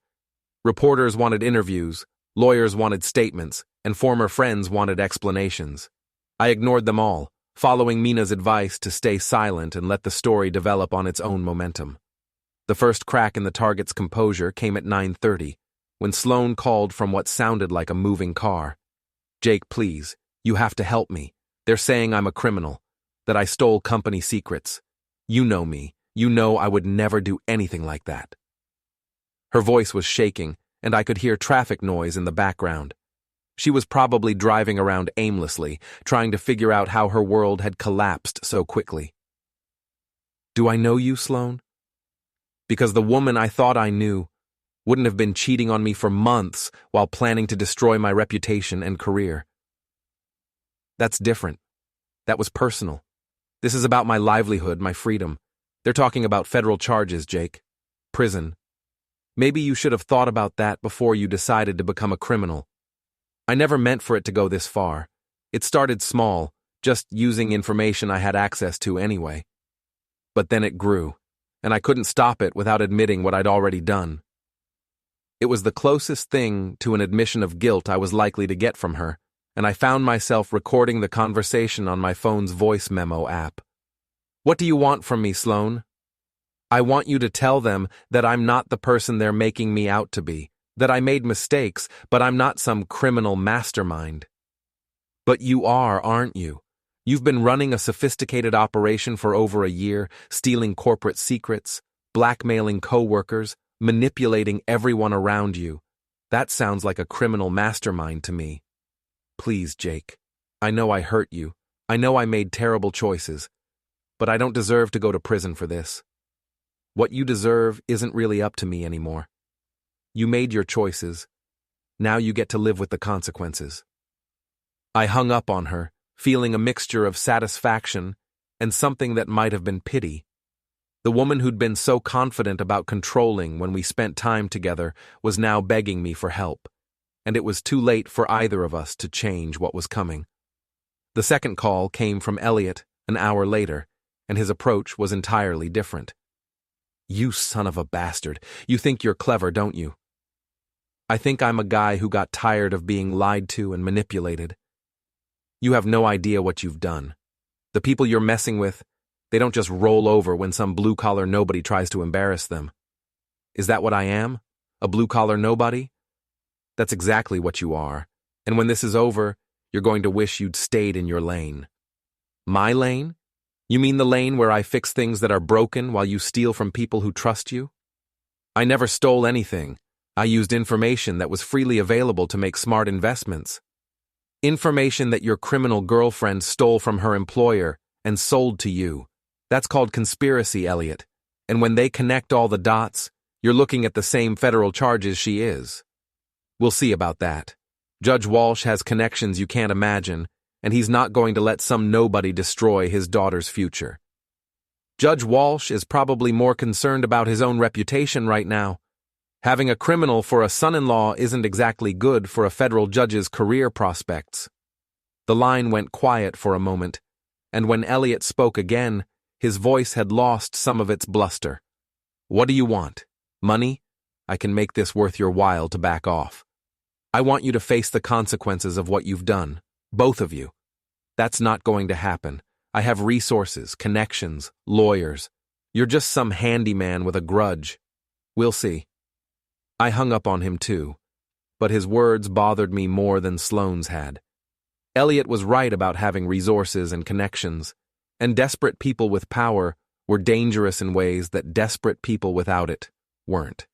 Reporters wanted interviews, lawyers wanted statements, and former friends wanted explanations. I ignored them all, following Mina's advice to stay silent and let the story develop on its own momentum. The first crack in the target's composure came at 9:30, when Sloane called from what sounded like a moving car. "Jake, please, you have to help me. They're saying I'm a criminal, that I stole company secrets. You know me. You know I would never do anything like that." Her voice was shaking, and I could hear traffic noise in the background. She was probably driving around aimlessly, trying to figure out how her world had collapsed so quickly. "Do I know you, Sloane? Because the woman I thought I knew wouldn't have been cheating on me for months while planning to destroy my reputation and career. That's different. That was personal. This is about my livelihood, my freedom. They're talking about federal charges, Jake. Prison. Maybe you should have thought about that before you decided to become a criminal. I never meant for it to go this far. It started small, just using information I had access to anyway. But then it grew, and I couldn't stop it without admitting what I'd already done. It was the closest thing to an admission of guilt I was likely to get from her, and I found myself recording the conversation on my phone's voice memo app. "What do you want from me, Sloane? I want you to tell them that I'm not the person they're making me out to be, that I made mistakes, but I'm not some criminal mastermind." "But you are, aren't you? You've been running a sophisticated operation for over a year, stealing corporate secrets, blackmailing coworkers, manipulating everyone around you. That sounds like a criminal mastermind to me. Please, Jake. I know I hurt you. I know I made terrible choices. But I don't deserve to go to prison for this. What you deserve isn't really up to me anymore. You made your choices. Now you get to live with the consequences." I hung up on her, feeling a mixture of satisfaction and something that might have been pity. The woman who'd been so confident about controlling when we spent time together was now begging me for help, and it was too late for either of us to change what was coming. The second call came from Elliot an hour later, and his approach was entirely different. "You son of a bastard. You think you're clever, don't you?" "I think I'm a guy who got tired of being lied to and manipulated. You have no idea what you've done. The people you're messing with, they don't just roll over when some blue-collar nobody tries to embarrass them. Is that what I am? A blue-collar nobody? That's exactly what you are, and when this is over, you're going to wish you'd stayed in your lane." "My lane? You mean the lane where I fix things that are broken while you steal from people who trust you?" "I never stole anything. I used information that was freely available to make smart investments. Information that your criminal girlfriend stole from her employer and sold to you. That's called conspiracy, Elliot. And when they connect all the dots, you're looking at the same federal charges she is. We'll see about that. Judge Walsh has connections you can't imagine, and he's not going to let some nobody destroy his daughter's future. Judge Walsh is probably more concerned about his own reputation right now. Having a criminal for a son-in-law isn't exactly good for a federal judge's career prospects." The line went quiet for a moment, and when Elliot spoke again, his voice had lost some of its bluster. "What do you want? Money? I can make this worth your while to back off. I want you to face the consequences of what you've done, both of you. That's not going to happen. I have resources, connections, lawyers. You're just some handyman with a grudge. We'll see." I hung up on him too, but his words bothered me more than Sloane's had. Elliot was right about having resources and connections, and desperate people with power were dangerous in ways that desperate people without it weren't.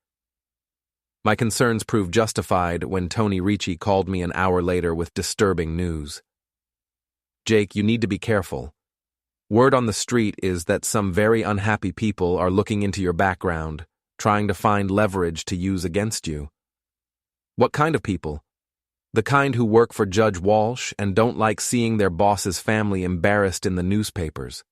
My concerns proved justified when Tony Ricci called me an hour later with disturbing news. Jake, you need to be careful. Word on the street is that some very unhappy people are looking into your background, trying to find leverage to use against you. What kind of people? The kind who work for Judge Walsh and don't like seeing their boss's family embarrassed in the newspapers.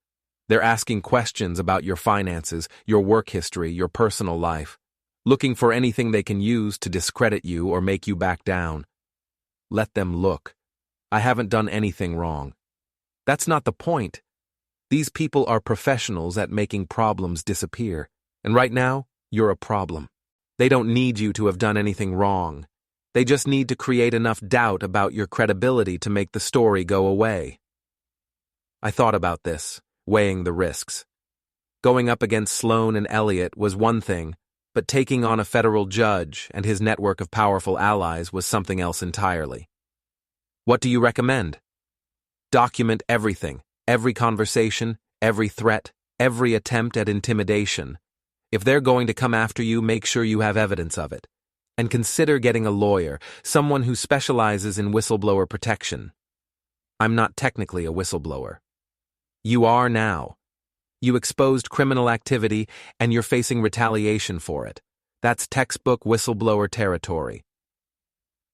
They're asking questions about your finances, your work history, your personal life, looking for anything they can use to discredit you or make you back down. Let them look. I haven't done anything wrong. That's not the point. These people are professionals at making problems disappear, and right now, you're a problem. They don't need you to have done anything wrong. They just need to create enough doubt about your credibility to make the story go away. I thought about this, weighing the risks. Going up against Sloane and Elliot was one thing, but taking on a federal judge and his network of powerful allies was something else entirely. What do you recommend? Document everything, every conversation, every threat, every attempt at intimidation. If they're going to come after you, make sure you have evidence of it. And consider getting a lawyer, someone who specializes in whistleblower protection. I'm not technically a whistleblower. You are now. You exposed criminal activity, and you're facing retaliation for it. That's textbook whistleblower territory.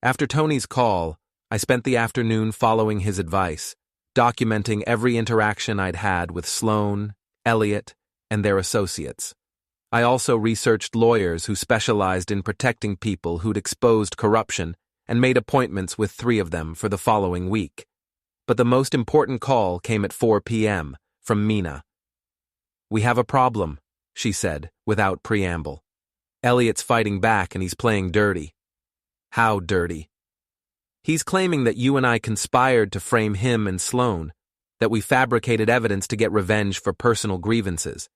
After Tony's call, I spent the afternoon following his advice, documenting every interaction I'd had with Sloane, Elliot, and their associates. I also researched lawyers who specialized in protecting people who'd exposed corruption and made appointments with 3 of them for the following week. But the most important call came at 4 p.m. from Mina. "We have a problem," she said, without preamble. "Elliot's fighting back and he's playing dirty." "How dirty?" "He's claiming that you and I conspired to frame him and Sloane, that we fabricated evidence to get revenge for personal grievances.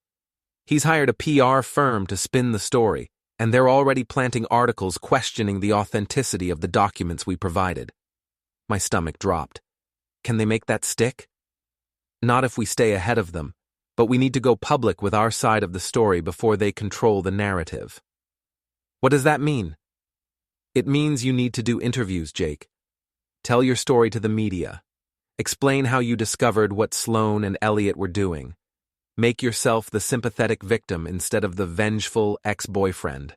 He's hired a PR firm to spin the story, and they're already planting articles questioning the authenticity of the documents we provided." My stomach dropped. Can they make that stick? Not if we stay ahead of them, but we need to go public with our side of the story before they control the narrative. What does that mean? It means you need to do interviews, Jake. Tell your story to the media. Explain how you discovered what Sloane and Elliot were doing. Make yourself the sympathetic victim instead of the vengeful ex-boyfriend.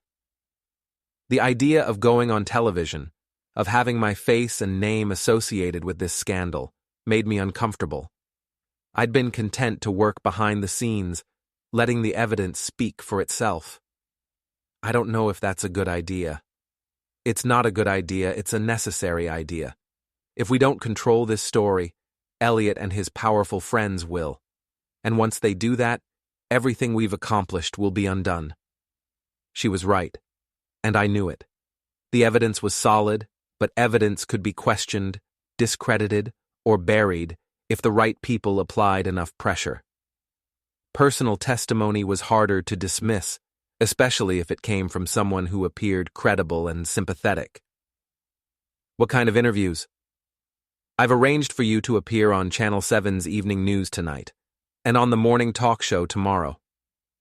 The idea of going on television, of having my face and name associated with this scandal, made me uncomfortable. I'd been content to work behind the scenes, letting the evidence speak for itself. I don't know if that's a good idea. It's not a good idea, it's a necessary idea. If we don't control this story, Elliot and his powerful friends will. And once they do that, everything we've accomplished will be undone. She was right, and I knew it. The evidence was solid, but evidence could be questioned, discredited, or buried if the right people applied enough pressure. Personal testimony was harder to dismiss, especially if it came from someone who appeared credible and sympathetic. What kind of interviews? I've arranged for you to appear on Channel 7's Evening News tonight, and on the morning talk show tomorrow.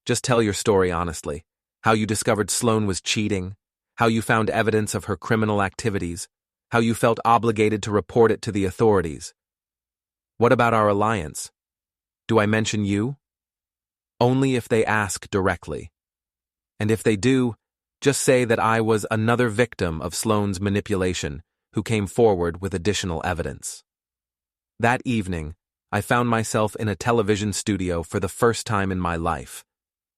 Just tell your story honestly, how you discovered Sloane was cheating, how you found evidence of her criminal activities, how you felt obligated to report it to the authorities. What about our alliance? Do I mention you? Only if they ask directly. And if they do, just say that I was another victim of Sloane's manipulation who came forward with additional evidence. That evening, I found myself in a television studio for the first time in my life,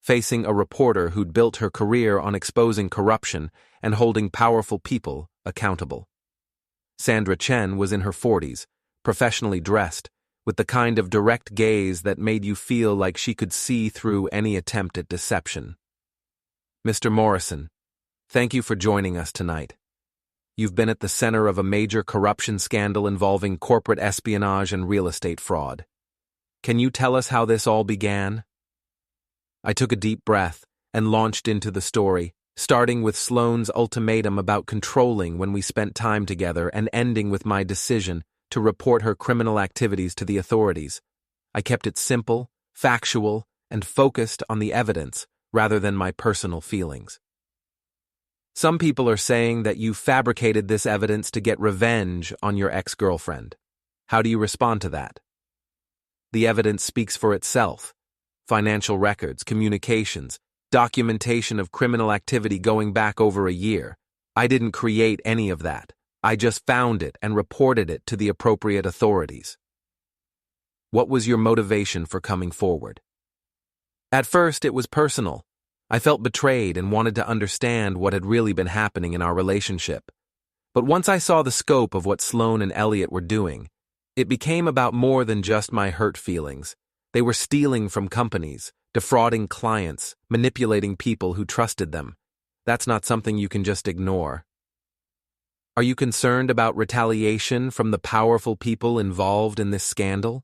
facing a reporter who'd built her career on exposing corruption and holding powerful people accountable. Sandra Chen was in her 40s, professionally dressed, with the kind of direct gaze that made you feel like she could see through any attempt at deception. Mr. Morrison, thank you for joining us tonight. You've been at the center of a major corruption scandal involving corporate espionage and real estate fraud. Can you tell us how this all began? I took a deep breath and launched into the story, starting with Sloane's ultimatum about controlling when we spent time together and ending with my decision to report her criminal activities to the authorities. I kept it simple, factual, and focused on the evidence rather than my personal feelings. Some people are saying that you fabricated this evidence to get revenge on your ex-girlfriend. How do you respond to that? The evidence speaks for itself. Financial records, communications, documentation of criminal activity going back over a year. I didn't create any of that. I just found it and reported it to the appropriate authorities. What was your motivation for coming forward? At first, it was personal. I felt betrayed and wanted to understand what had really been happening in our relationship. But once I saw the scope of what Sloane and Elliot were doing, it became about more than just my hurt feelings. They were stealing from companies, defrauding clients, manipulating people who trusted them. That's not something you can just ignore. Are you concerned about retaliation from the powerful people involved in this scandal?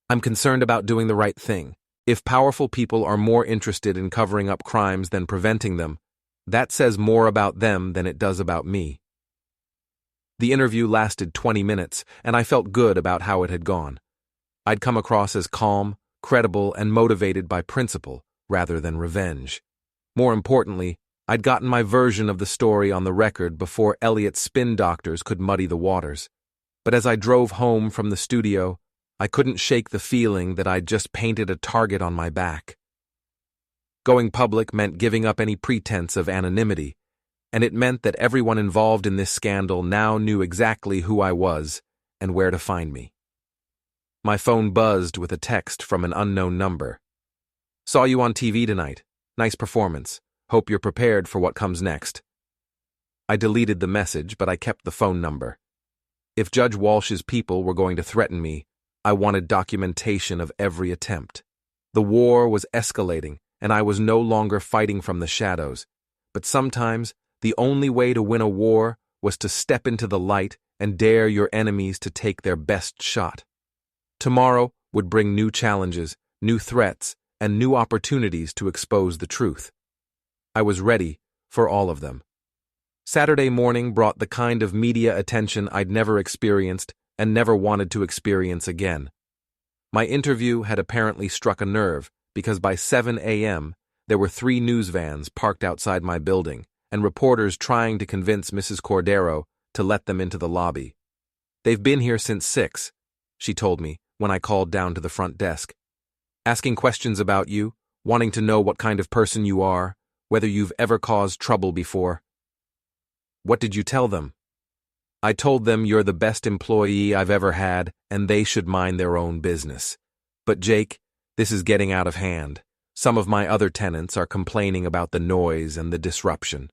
I'm concerned about doing the right thing. If powerful people are more interested in covering up crimes than preventing them, that says more about them than it does about me. The interview lasted 20 minutes, and I felt good about how it had gone. I'd come across as calm, credible, and motivated by principle rather than revenge. More importantly, I'd gotten my version of the story on the record before Elliot's spin doctors could muddy the waters. But as I drove home from the studio, I couldn't shake the feeling that I'd just painted a target on my back. Going public meant giving up any pretense of anonymity, and it meant that everyone involved in this scandal now knew exactly who I was and where to find me. My phone buzzed with a text from an unknown number. Saw you on TV tonight. Nice performance. Hope you're prepared for what comes next. I deleted the message, but I kept the phone number. If Judge Walsh's people were going to threaten me, I wanted documentation of every attempt. The war was escalating, and I was no longer fighting from the shadows. But sometimes, the only way to win a war was to step into the light and dare your enemies to take their best shot. Tomorrow would bring new challenges, new threats, and new opportunities to expose the truth. I was ready for all of them. Saturday morning brought the kind of media attention I'd never experienced and never wanted to experience again. My interview had apparently struck a nerve because by 7 a.m., there were 3 news vans parked outside my building and reporters trying to convince Mrs. Cordero to let them into the lobby. They've been here since 6, she told me when I called down to the front desk. Asking questions about you, wanting to know what kind of person you are, whether you've ever caused trouble before. What did you tell them? I told them you're the best employee I've ever had and they should mind their own business. But Jake, this is getting out of hand. Some of my other tenants are complaining about the noise and the disruption.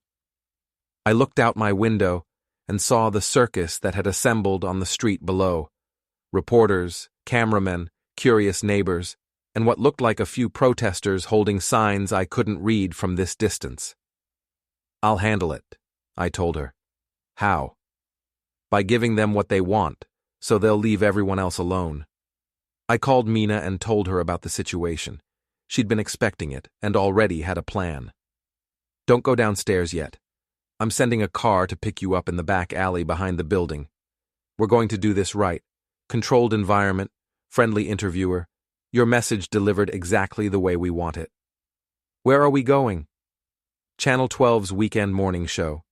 I looked out my window and saw the circus that had assembled on the street below. Reporters, cameramen, curious neighbors, and what looked like a few protesters holding signs I couldn't read from this distance. I'll handle it, I told her. How? By giving them what they want, so they'll leave everyone else alone. I called Mina and told her about the situation. She'd been expecting it and already had a plan. Don't go downstairs yet. I'm sending a car to pick you up in the back alley behind the building. We're going to do this right. Controlled environment, friendly interviewer. Your message delivered exactly the way we want it. Where are we going? Channel 12's weekend morning show.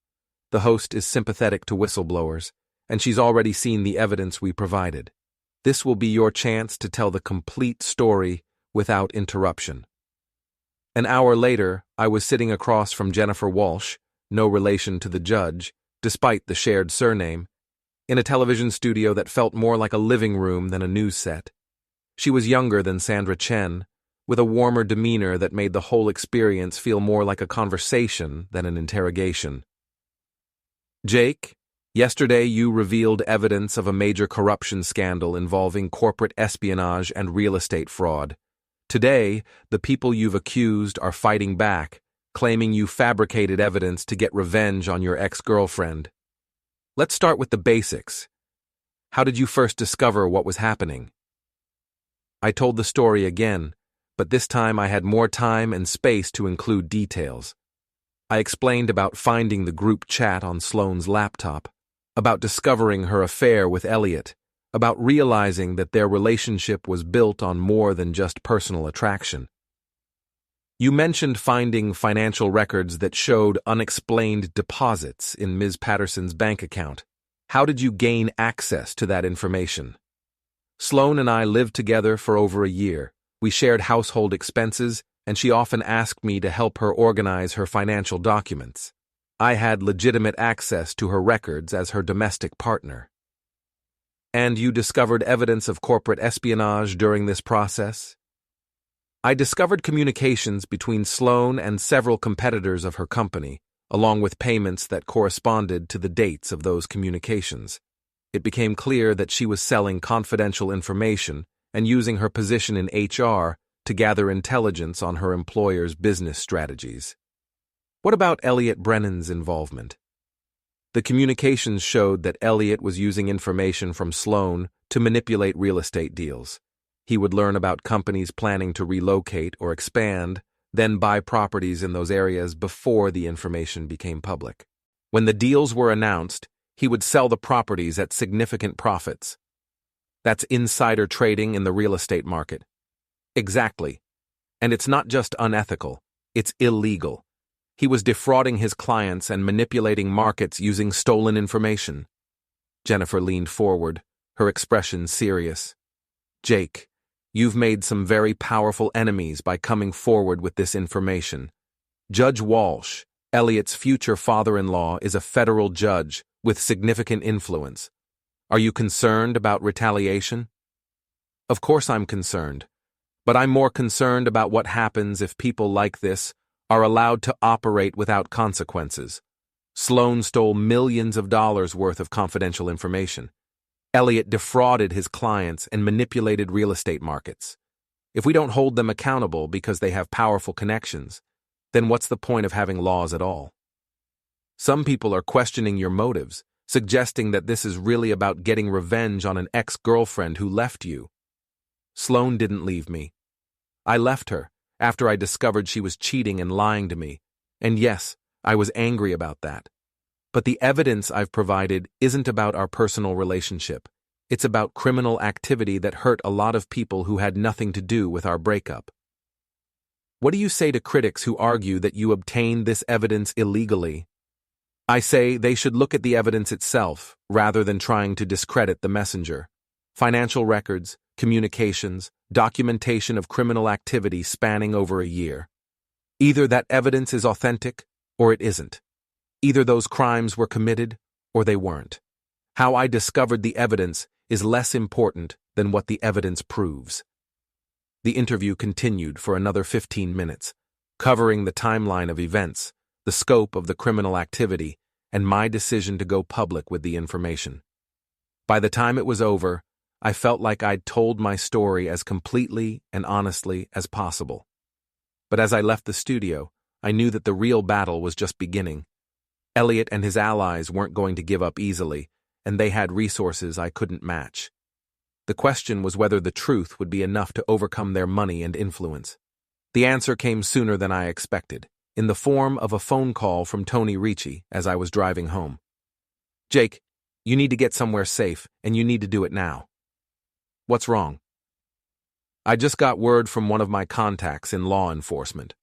The host is sympathetic to whistleblowers, and she's already seen the evidence we provided. This will be your chance to tell the complete story without interruption. An hour later, I was sitting across from Jennifer Walsh, no relation to the judge, despite the shared surname, in a television studio that felt more like a living room than a news set. She was younger than Sandra Chen, with a warmer demeanor that made the whole experience feel more like a conversation than an interrogation. Jake, yesterday you revealed evidence of a major corruption scandal involving corporate espionage and real estate fraud. Today, the people you've accused are fighting back, claiming you fabricated evidence to get revenge on your ex-girlfriend. Let's start with the basics. How did you first discover what was happening? I told the story again, but this time I had more time and space to include details. I explained about finding the group chat on Sloane's laptop, about discovering her affair with Elliot, about realizing that their relationship was built on more than just personal attraction. You mentioned finding financial records that showed unexplained deposits in Ms. Patterson's bank account. How did you gain access to that information? Sloane and I lived together for over a year. We shared household expenses, and she often asked me to help her organize her financial documents. I had legitimate access to her records as her domestic partner. And you discovered evidence of corporate espionage during this process? I discovered communications between Sloane and several competitors of her company, along with payments that corresponded to the dates of those communications. It became clear that she was selling confidential information and using her position in HR to gather intelligence on her employer's business strategies. What about Elliot Brennan's involvement? The communications showed that Elliot was using information from Sloane to manipulate real estate deals. He would learn about companies planning to relocate or expand, then buy properties in those areas before the information became public. When the deals were announced, he would sell the properties at significant profits. That's insider trading in the real estate market. Exactly. And it's not just unethical, it's illegal. He was defrauding his clients and manipulating markets using stolen information. Jennifer leaned forward, her expression serious. Jake, you've made some very powerful enemies by coming forward with this information. Judge Walsh, Elliot's future father-in-law, is a federal judge with significant influence. Are you concerned about retaliation? Of course I'm concerned, but I'm more concerned about what happens if people like this are allowed to operate without consequences. Sloane stole millions of dollars worth of confidential information. Elliot defrauded his clients and manipulated real estate markets. If we don't hold them accountable because they have powerful connections, then what's the point of having laws at all? Some people are questioning your motives, suggesting that this is really about getting revenge on an ex-girlfriend who left you. Sloane didn't leave me. I left her after I discovered she was cheating and lying to me, and yes, I was angry about that. But the evidence I've provided isn't about our personal relationship. It's about criminal activity that hurt a lot of people who had nothing to do with our breakup. What do you say to critics who argue that you obtained this evidence illegally? I say they should look at the evidence itself rather than trying to discredit the messenger. Financial records, communications, documentation of criminal activity spanning over a year. Either that evidence is authentic or it isn't. Either those crimes were committed or they weren't. How I discovered the evidence is less important than what the evidence proves. The interview continued for another 15 minutes, covering the timeline of events, the scope of the criminal activity, and my decision to go public with the information. By the time it was over, I felt like I'd told my story as completely and honestly as possible. But as I left the studio, I knew that the real battle was just beginning. Elliot and his allies weren't going to give up easily, and they had resources I couldn't match. The question was whether the truth would be enough to overcome their money and influence. The answer came sooner than I expected, in the form of a phone call from Tony Ricci as I was driving home. Jake, you need to get somewhere safe, and you need to do it now. What's wrong? I just got word from one of my contacts in law enforcement.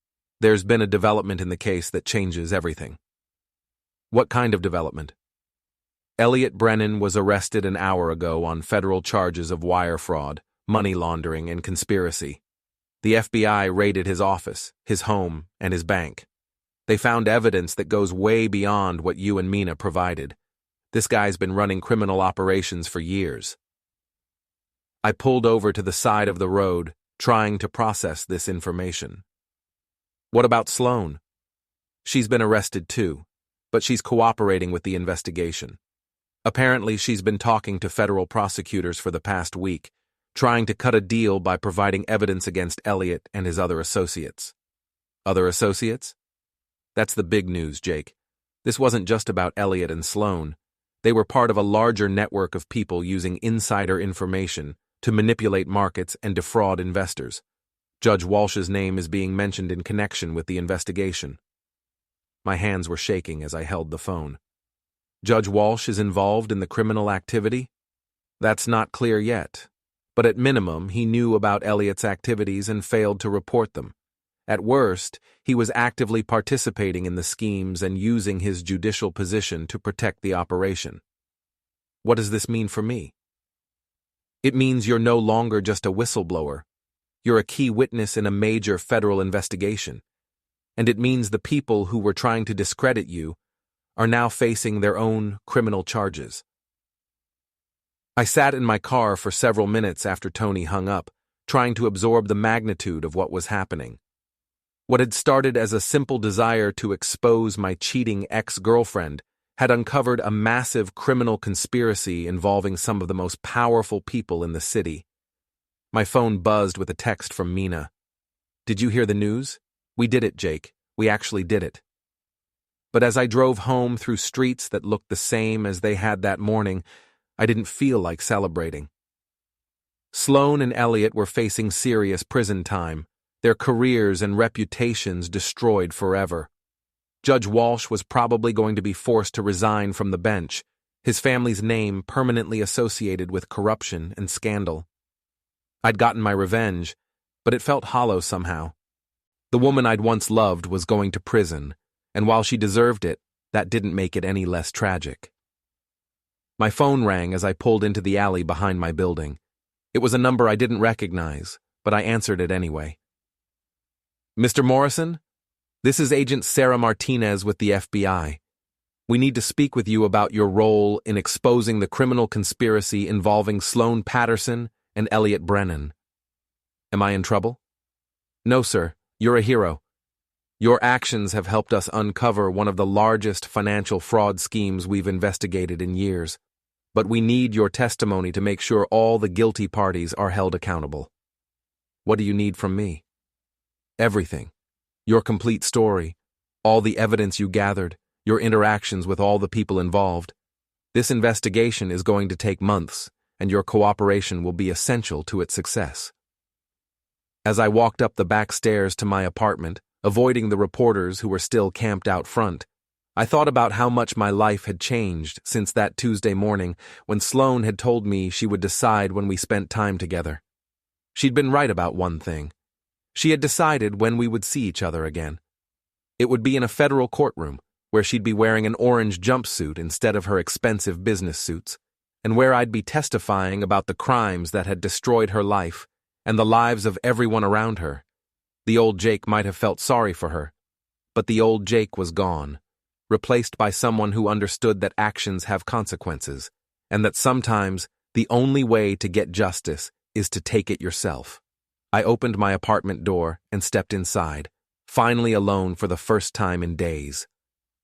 There's been a development in the case that changes everything. What kind of development? Elliot Brennan was arrested an hour ago on federal charges of wire fraud, money laundering, and conspiracy. The FBI raided his office, his home, and his bank. They found evidence that goes way beyond what you and Mina provided. This guy's been running criminal operations for years. I pulled over to the side of the road, trying to process this information. What about Sloane? She's been arrested too, but she's cooperating with the investigation. Apparently, she's been talking to federal prosecutors for the past week, trying to cut a deal by providing evidence against Elliot and his other associates. Other associates? That's the big news, Jake. This wasn't just about Elliot and Sloane. They were part of a larger network of people using insider information to manipulate markets and defraud investors. Judge Walsh's name is being mentioned in connection with the investigation. My hands were shaking as I held the phone. Judge Walsh is involved in the criminal activity? That's not clear yet, but at minimum, he knew about Elliot's activities and failed to report them. At worst, he was actively participating in the schemes and using his judicial position to protect the operation. What does this mean for me? It means you're no longer just a whistleblower. You're a key witness in a major federal investigation. And it means the people who were trying to discredit you are now facing their own criminal charges. I sat in my car for several minutes after Tony hung up, trying to absorb the magnitude of what was happening. What had started as a simple desire to expose my cheating ex-girlfriend had uncovered a massive criminal conspiracy involving some of the most powerful people in the city. My phone buzzed with a text from Mina. "Did you hear the news? We did it, Jake. We actually did it." But as I drove home through streets that looked the same as they had that morning, I didn't feel like celebrating. Sloane and Elliot were facing serious prison time, their careers and reputations destroyed forever. Judge Walsh was probably going to be forced to resign from the bench, his family's name permanently associated with corruption and scandal. I'd gotten my revenge, but it felt hollow somehow. The woman I'd once loved was going to prison, and while she deserved it, that didn't make it any less tragic. My phone rang as I pulled into the alley behind my building. It was a number I didn't recognize, but I answered it anyway. "Mr. Morrison? This is Agent Sarah Martinez with the FBI. We need to speak with you about your role in exposing the criminal conspiracy involving Sloane Patterson and Elliot Brennan." "Am I in trouble?" "No, sir. You're a hero. Your actions have helped us uncover one of the largest financial fraud schemes we've investigated in years. But we need your testimony to make sure all the guilty parties are held accountable." "What do you need from me?" "Everything. Your complete story, all the evidence you gathered, your interactions with all the people involved. This investigation is going to take months, and your cooperation will be essential to its success." As I walked up the back stairs to my apartment, avoiding the reporters who were still camped out front, I thought about how much my life had changed since that Tuesday morning when Sloane had told me she would decide when we spent time together. She'd been right about one thing. She had decided when we would see each other again. It would be in a federal courtroom, where she'd be wearing an orange jumpsuit instead of her expensive business suits, and where I'd be testifying about the crimes that had destroyed her life and the lives of everyone around her. The old Jake might have felt sorry for her, but the old Jake was gone, replaced by someone who understood that actions have consequences, and that sometimes the only way to get justice is to take it yourself. I opened my apartment door and stepped inside, finally alone for the first time in days.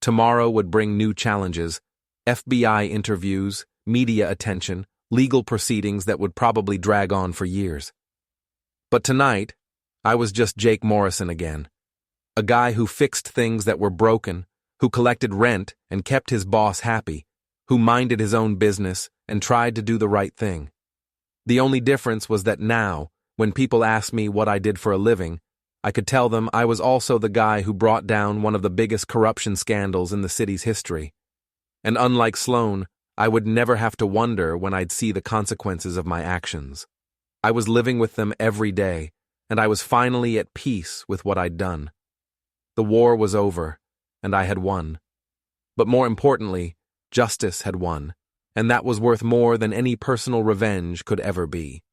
Tomorrow would bring new challenges, FBI interviews, media attention, legal proceedings that would probably drag on for years. But tonight, I was just Jake Morrison again, a guy who fixed things that were broken, who collected rent and kept his boss happy, who minded his own business and tried to do the right thing. The only difference was that now, when people asked me what I did for a living, I could tell them I was also the guy who brought down one of the biggest corruption scandals in the city's history. And unlike Sloane, I would never have to wonder when I'd see the consequences of my actions. I was living with them every day, and I was finally at peace with what I'd done. The war was over, and I had won. But more importantly, justice had won, and that was worth more than any personal revenge could ever be.